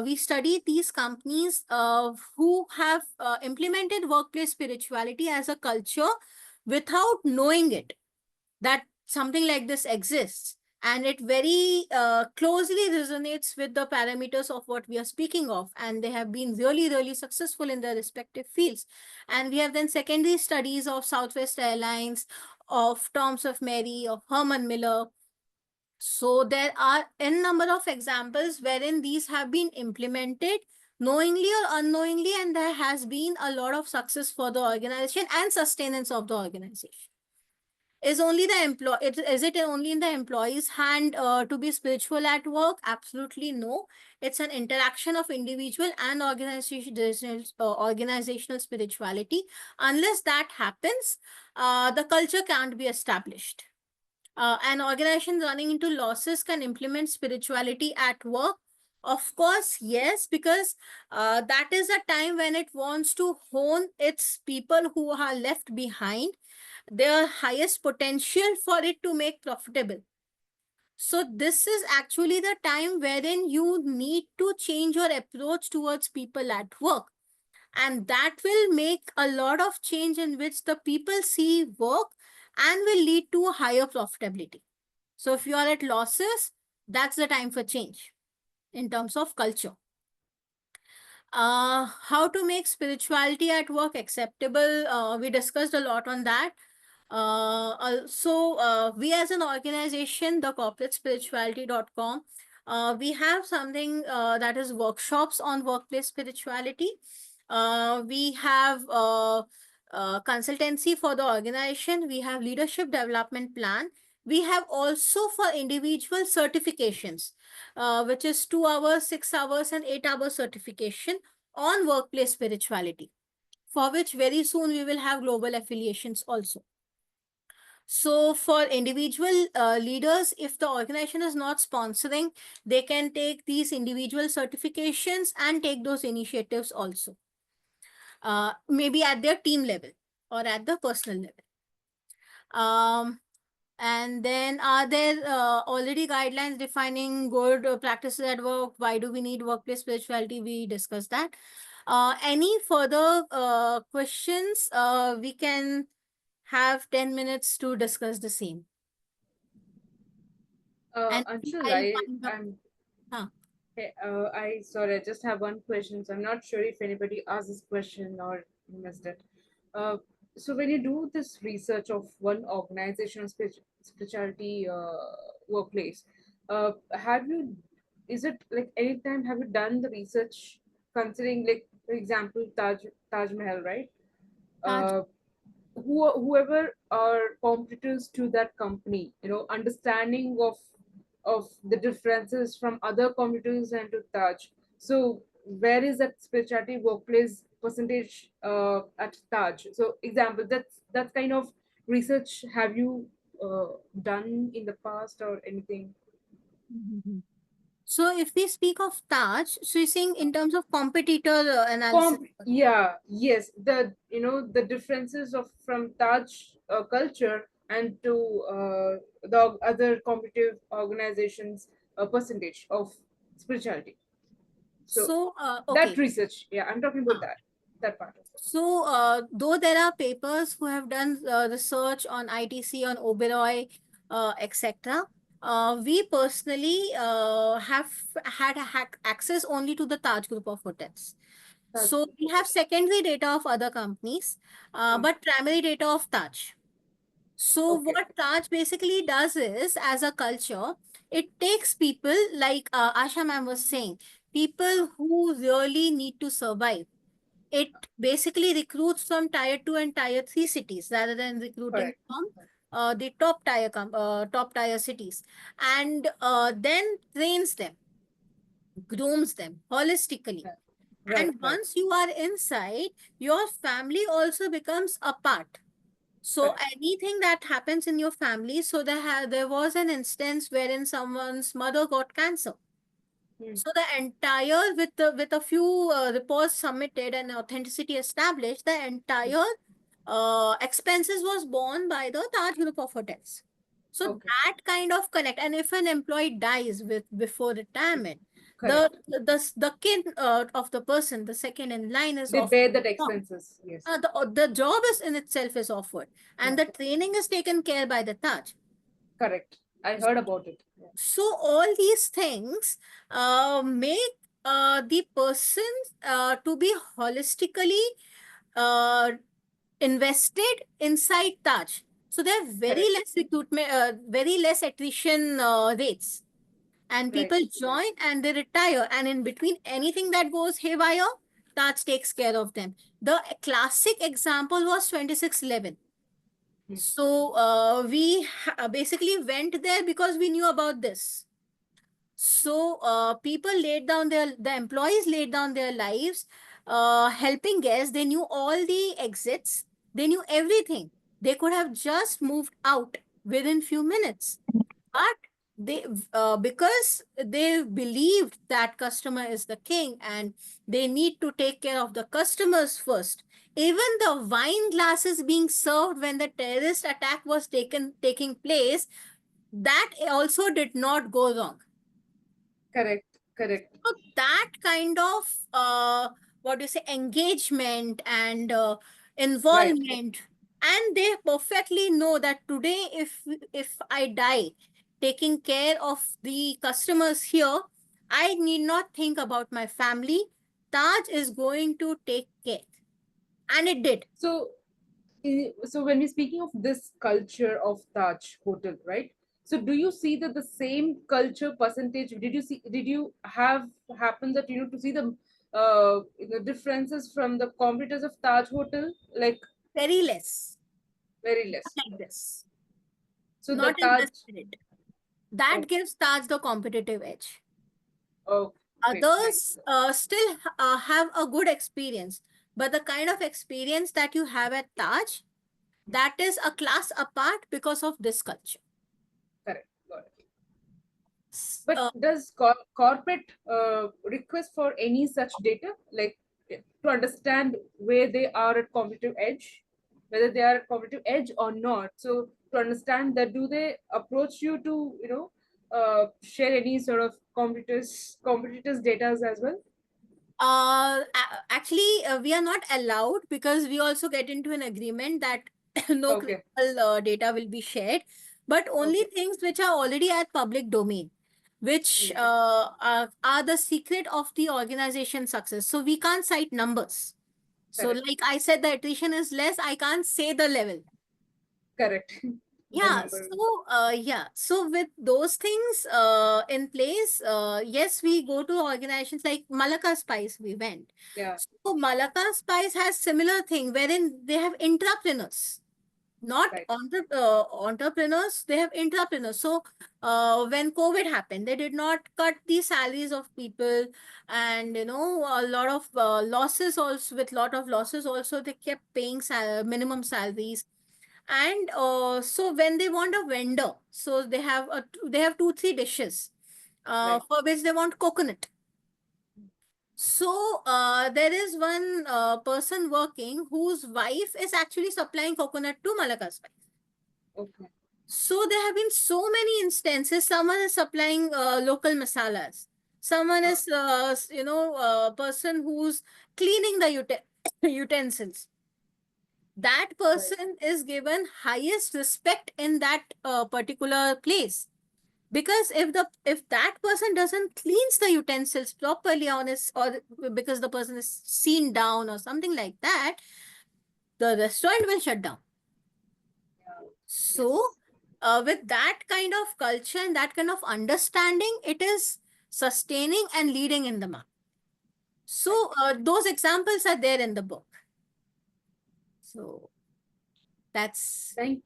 We studied these companies who have implemented workplace spirituality as a culture without knowing it, that something like this exists. And it very closely resonates with the parameters of what we are speaking of. And they have been really, really successful in their respective fields. And we have then secondary studies of Southwest Airlines, of Toms of Mary, of Herman Miller. So there are n number of examples wherein these have been implemented knowingly or unknowingly, and there has been a lot of success for the organization and sustenance of the organization. Is only the employee? Is it only in the employee's hand to be spiritual at work? Absolutely no. It's an interaction of individual and organizational spirituality. Unless that happens, the culture can't be established. An organization running into losses can implement spirituality at work. Of course, yes, because that is a time when it wants to hone its people who are left behind, their highest potential for it to make profitable. So this is actually the time wherein you need to change your approach towards people at work. And that will make a lot of change in which the people see work and will lead to higher profitability. So if you are at losses, that's the time for change in terms of culture. How to make spirituality at work acceptable? We discussed a lot on that. Also, we as an organization, the corporatespirituality.com, we have something that is workshops on workplace spirituality. We have consultancy for the organization. We have leadership development plan. We have also for individual certifications, which is 2 hours, 6 hours, and 8 hour certification on workplace spirituality, for which very soon we will have global affiliations also. So for individual leaders, if the organization is not sponsoring, they can take these individual certifications and take those initiatives also, maybe at their team level or at the personal level. And then are there already guidelines defining good practices at work? Why do we need workplace spirituality? We discussed that. Any further questions? We can have 10 minutes to discuss the same. And Anshul, I'll find the- I'm Huh. hey, I just have one question. So I'm not sure if anybody asked this question or missed it. So when you do this research of one organization or spirituality workplace, is it like anytime have you done the research considering, like, for example, Taj Mahal, right? Taj. Whoever are competitors to that company, understanding of the differences from other competitors and to Taj. So where is that spirituality workplace percentage at Taj? So example, that's kind of research have you done in the past or anything? Mhm. So if we speak of Taj, so you're saying in terms of competitor analysis. Yes, the differences of from Taj culture and to the other competitive organizations percentage of spirituality. So Okay. that research, I'm talking about that part of it. So, though there are papers who have done research on ITC, on Oberoi, etc., we personally have had access only to the Taj group of hotels. So we have secondary data of other companies, but primary data of Taj. So what Taj basically does is, as a culture, it takes people like Asha ma'am was saying, people who really need to survive. It basically recruits from tier 2 and tier 3 cities rather than recruiting Correct. from the top tier cities, and then trains them, grooms them holistically. Right, And once you are inside, your family also becomes a part. So anything that happens in your family, so there was an instance wherein someone's mother got cancer. So the entire, with a few reports submitted and authenticity established, the entire expenses was borne by the Taj group of hotels. So that kind of connect. And if an employee dies before retirement, the kin of the person, the second in line, is They offered bear that the job. expenses. Yes. The job is in itself is offered, and the training is taken care by the Taj. Correct. I heard about it. So all these things make the person to be holistically invested inside Taj. So there are very less recruitment, very less attrition rates. And people join and they retire. And in between, anything that goes haywire, Taj takes care of them. The classic example was 2611. So we basically went there because we knew about this. So people laid down the employees laid down their lives, helping guests. They knew all the exits. They knew everything. They could have just moved out, within few minutes. But they because they believed that customer is the king and they need to take care of the customers first. Even the wine glasses being served when the terrorist attack was taking place, that also did not go wrong. Correct. Correct. So that kind of what do you say, engagement and involvement, and they perfectly know that today if I die taking care of the customers here, I need not think about my family. Taj is going to take care, and it did. So, so when we're speaking of this culture of Taj Hotel, right? So do you see that the same culture percentage, did you have happen that you know to see the differences from the competitors of Taj Hotel? Like Very less. very less. Like this. So the Not in Taj, this spirit. That Okay. gives Taj the competitive edge. oh, great, Others still have a good experience, but the kind of experience that you have at Taj, that is a class apart because of this culture. correct, got it. But Uh, does corporate request for any such data, like to understand where they are at competitive edge, whether they are at competitive edge or not? So to understand that, do they approach you to share any sort of competitors data as well? Actually, we are not allowed because we also get into an agreement that no Okay. critical data will be shared, but only Okay. things which are already at public domain, which are the secret of the organization success. So we can't cite numbers. So Correct. like I said, the attrition is less. I can't say the level. Correct. The Yeah, number. so with those things in place, yes, we go to organizations like Malacca Spice, we went. Yeah. So Malacca Spice has similar thing wherein they have entrepreneurs, not Right. entrepreneurs, they have entrepreneurs. So when COVID happened, they did not cut the salaries of people, and a lot of losses also, with lot of losses also, they kept paying minimum salaries. And so when they want a vendor, so they have two, three dishes Right. for which they want coconut. So there is one person working whose wife is actually supplying coconut to Malacca Spice. Okay. So there have been so many instances. Someone is supplying local masalas. Someone is, person who's cleaning the utensils. That person is given highest respect in that particular place, because if that person doesn't cleans the utensils properly on his, or because the person is seen down or something like that, the restaurant will shut down. So with that kind of culture and that kind of understanding, it is sustaining and leading in the market. So those examples are there in the book. So that's Thank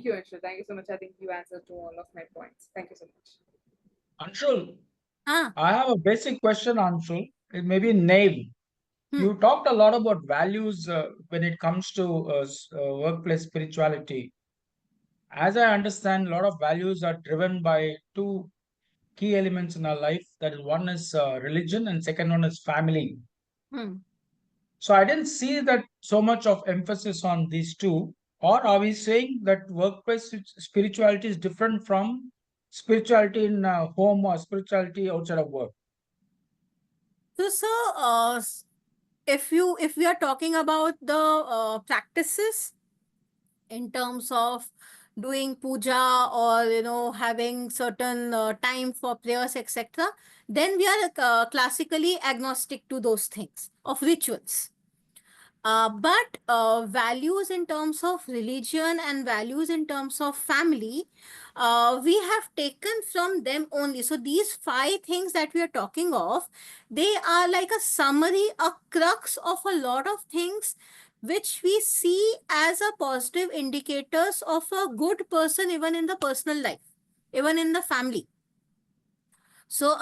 you, Anshu. Thank you so much. I think you answered to all of my points. Thank you so much. Anshul, ah I have a basic question, Anshul. It may be naive. You Hmm. talked a lot about values when it comes to workplace spirituality. As I understand, a lot of values are driven by two key elements in our life. That is, one is religion, and second one is family. Hmm. So I didn't see that so much of emphasis on these two. Or are we saying that workplace spirituality is different from spirituality in home or spirituality outside of work? So, sir, if we are talking about the practices in terms of doing puja, or having certain time for prayers, etc., then we are classically agnostic to those things of rituals. But values in terms of religion and values in terms of family, we have taken from them only. So these 5 things that we are talking of, they are like a summary, a crux of a lot of things which we see as a positive indicators of a good person, even in the personal life, even in the family. So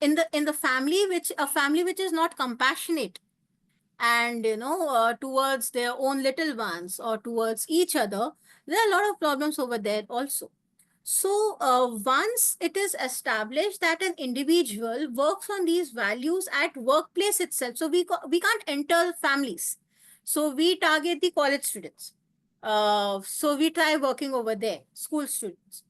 in the family, a family which is not compassionate, and towards their own little ones or towards each other, There are a lot of problems over there also. So once it is established that an individual works on these values at workplace itself, so we can't enter families. So we target the college students. So we try working over there, school students.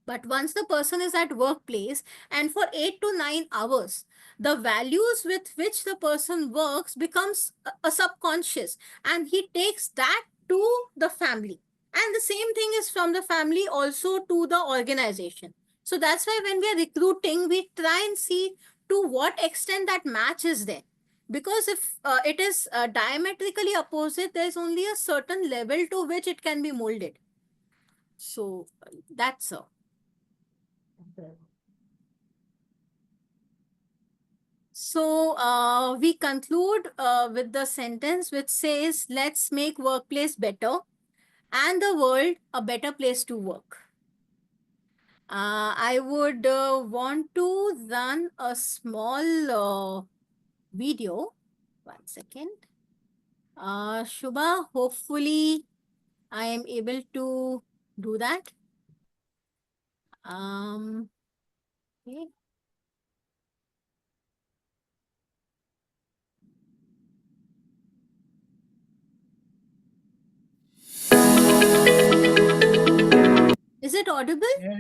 But once the person is at workplace and for 8 to 9 hours, the values with which the person works becomes a subconscious, and he takes that to the family. And the same thing is from the family also to the organization. So that's why when we are recruiting, we try and see to what extent that match is there. Because if it is diametrically opposite, there's only a certain level to which it can be molded. So that's all. So we conclude with the sentence which says, let's make workplace better and the world a better place to work. I would want to run a small video. 1 second. Shubha, hopefully I am able to do that. Okay. Is it audible? Yeah,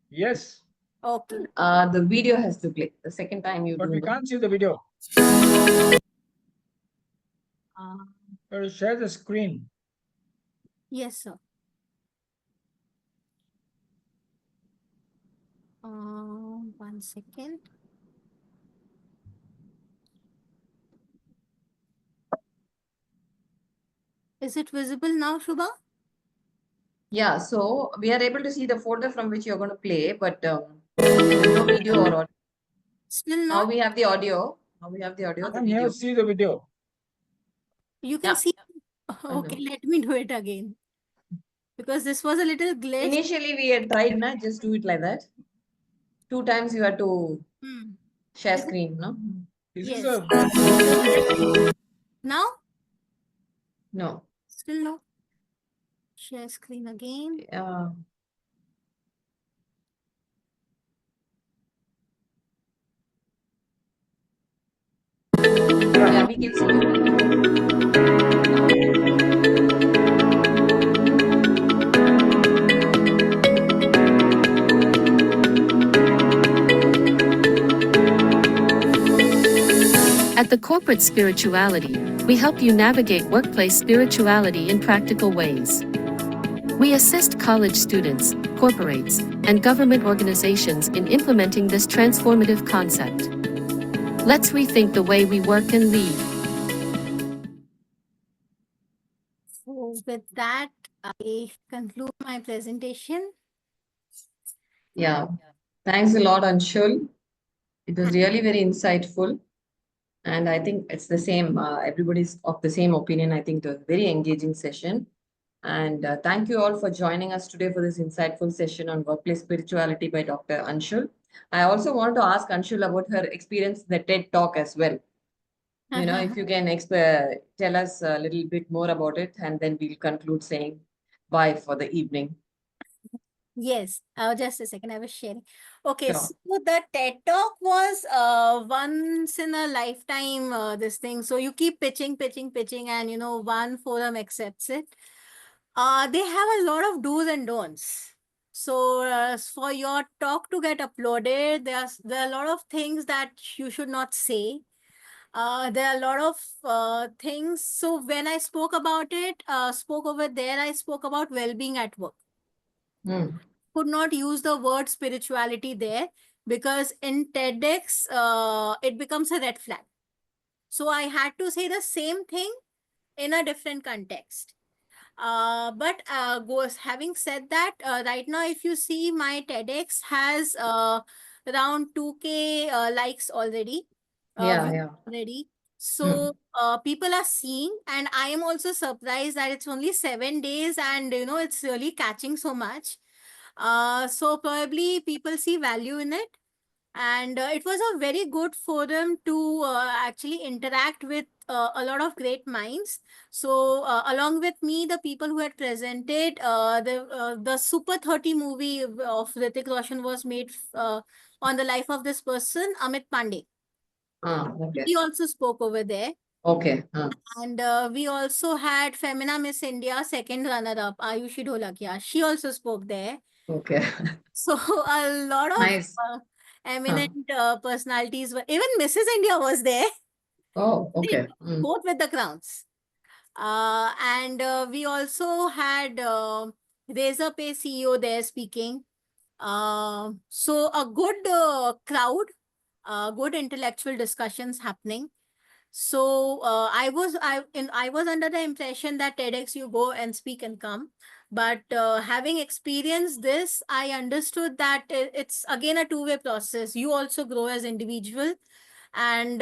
yes, Okay. The video has to play. The second time you but do we the- can't see the video. Share the screen. Yes, sir. 1 second. Is it visible now, Shubha? Yeah, so we are able to see the folder from which you're going to play, but there's no video or audio. Still Now not? we have the audio. Now we have the audio, I the can video. never see the video. You can Yeah. see. I Okay, know. let me do it again. Because this was a little glitch. Initially, we had tried, na, just do it like that. 2 times you had to Hmm. share Is it- screen, no? Is Yes. this a Now? No. Still no. Share screen again. Yeah, we can see you. At the Corporate Spirituality, we help you navigate workplace spirituality in practical ways. We assist college students, corporates, and government organizations in implementing this transformative concept. Let's rethink the way we work and lead. So with that, I conclude my presentation. Yeah. Thanks a lot, Anshul. It was really very insightful. And I think it's the same. Everybody's of the same opinion. I think it was a very engaging session. And thank you all for joining us today for this insightful session on workplace spirituality by Dr. Anshul. I also want to ask Anshul about her experience in the TED Talk as well. You know, if you can tell us a little bit more about it, and then we'll conclude saying bye for the evening. Yes, just a second, I was sharing. Okay, Sure. so the TED Talk was once in a lifetime, this thing. So you keep pitching, and one forum accepts it. They have a lot of do's and don'ts. So for your talk to get uploaded, there are a lot of things that you should not say. There are a lot of things. So when I spoke about it, spoke over there, I spoke about well-being at work. Could not use the word spirituality there because in TEDx, it becomes a red flag. So I had to say the same thing in a different context. But having said that, right now, if you see my TEDx has around 2K likes already. Yeah. Already. So people are seeing, and I am also surprised that it's only 7 days and it's really catching so much. So probably people see value in it. And it was a very good forum to actually interact with a lot of great minds. So along with me, the people who had presented, the Super 30 movie of Hrithik Roshan was made on the life of this person, Amit Pandey. Okay. He also spoke over there. Okay. And we also had Femina Miss India, second runner-up, Ayushi Dholakia. She also spoke there. Okay. So a lot of Nice. eminent personalities were, even Mrs. India was there, Oh, okay. both with the crowns. And we also had Razorpay CEO there speaking. So a good crowd, good intellectual discussions happening. So I was under the impression that TEDx you go and speak and come, but having experienced this, I understood that it's again a two-way process. You also grow as individual, and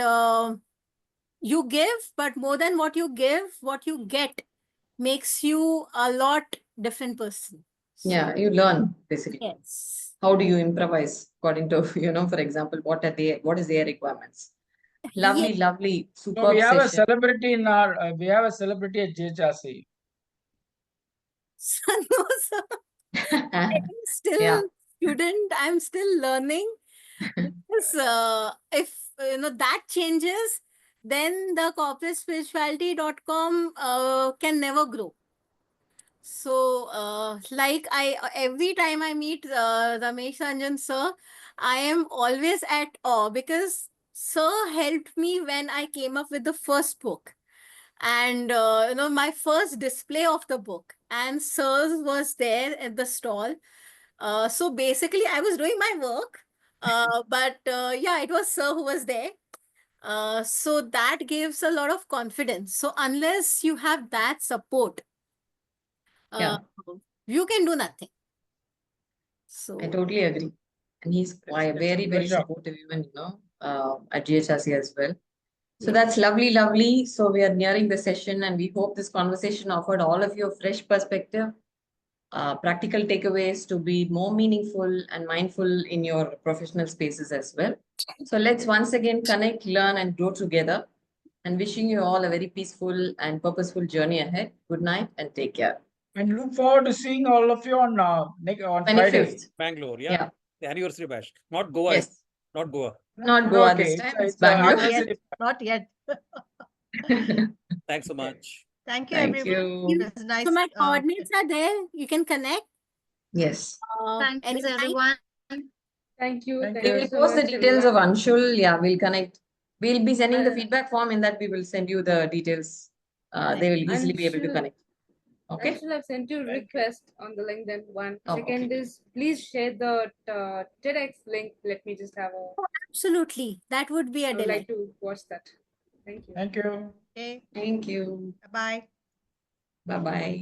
you give, but more than what you give, what you get makes you a lot different person. Yeah, you learn basically. Yes. How do you improvise according to, for example, what is their requirements? Lovely, Yes. lovely, So superb we have a session. celebrity in our, we have a celebrity at JHRC. No, sir. I'm still Yeah. student. I'm still learning. Because if that changes, then the corporatespirituality.com can never grow. So like every time I meet Ramesh Ranjan sir, I am always at awe because sir helped me when I came up with the first book. And my first display of the book, and sirs was there at the stall. So basically I was doing my work, but yeah, it was sir who was there. So that gives a lot of confidence. So unless you have that support, Yeah. you can do nothing. So I totally agree. And he's It's a very, very pleasure. supportive even, at GHRC as well. So that's lovely, lovely. So we are nearing the session and we hope this conversation offered all of you a fresh perspective, practical takeaways to be more meaningful and mindful in your professional spaces as well. So let's once again connect, learn and grow together, and wishing you all a very peaceful and purposeful journey ahead. Good night and take care. And look forward to seeing all of you on Friday. 25th. Bangalore, yeah. Yeah. The anniversary bash. Not Goa. Yes. Not Goa. Not Goa Okay, this time. It's it's a Bangalore. Not yet. anniversary. Not yet. Thanks so much. Thank you, Thank everyone. you. It was nice. so my coordinates are there. You can connect. Yes. Thanks Thank you. Thank We you. will so post the much, details of everyone. Anshul. Yeah, we'll connect. We'll be sending the Uh, feedback form. In that, we will send you the details. They will easily be able to Anshul- connect. Okay. Anshul, I've sent you a Thank you. request on the LinkedIn one. Oh, Second okay. is please share the TEDx link. Let me just have a. Absolutely. That would be a I would delight. like to watch that. Thank you. Thank you. Okay. Thank you. Bye-bye. Bye-bye.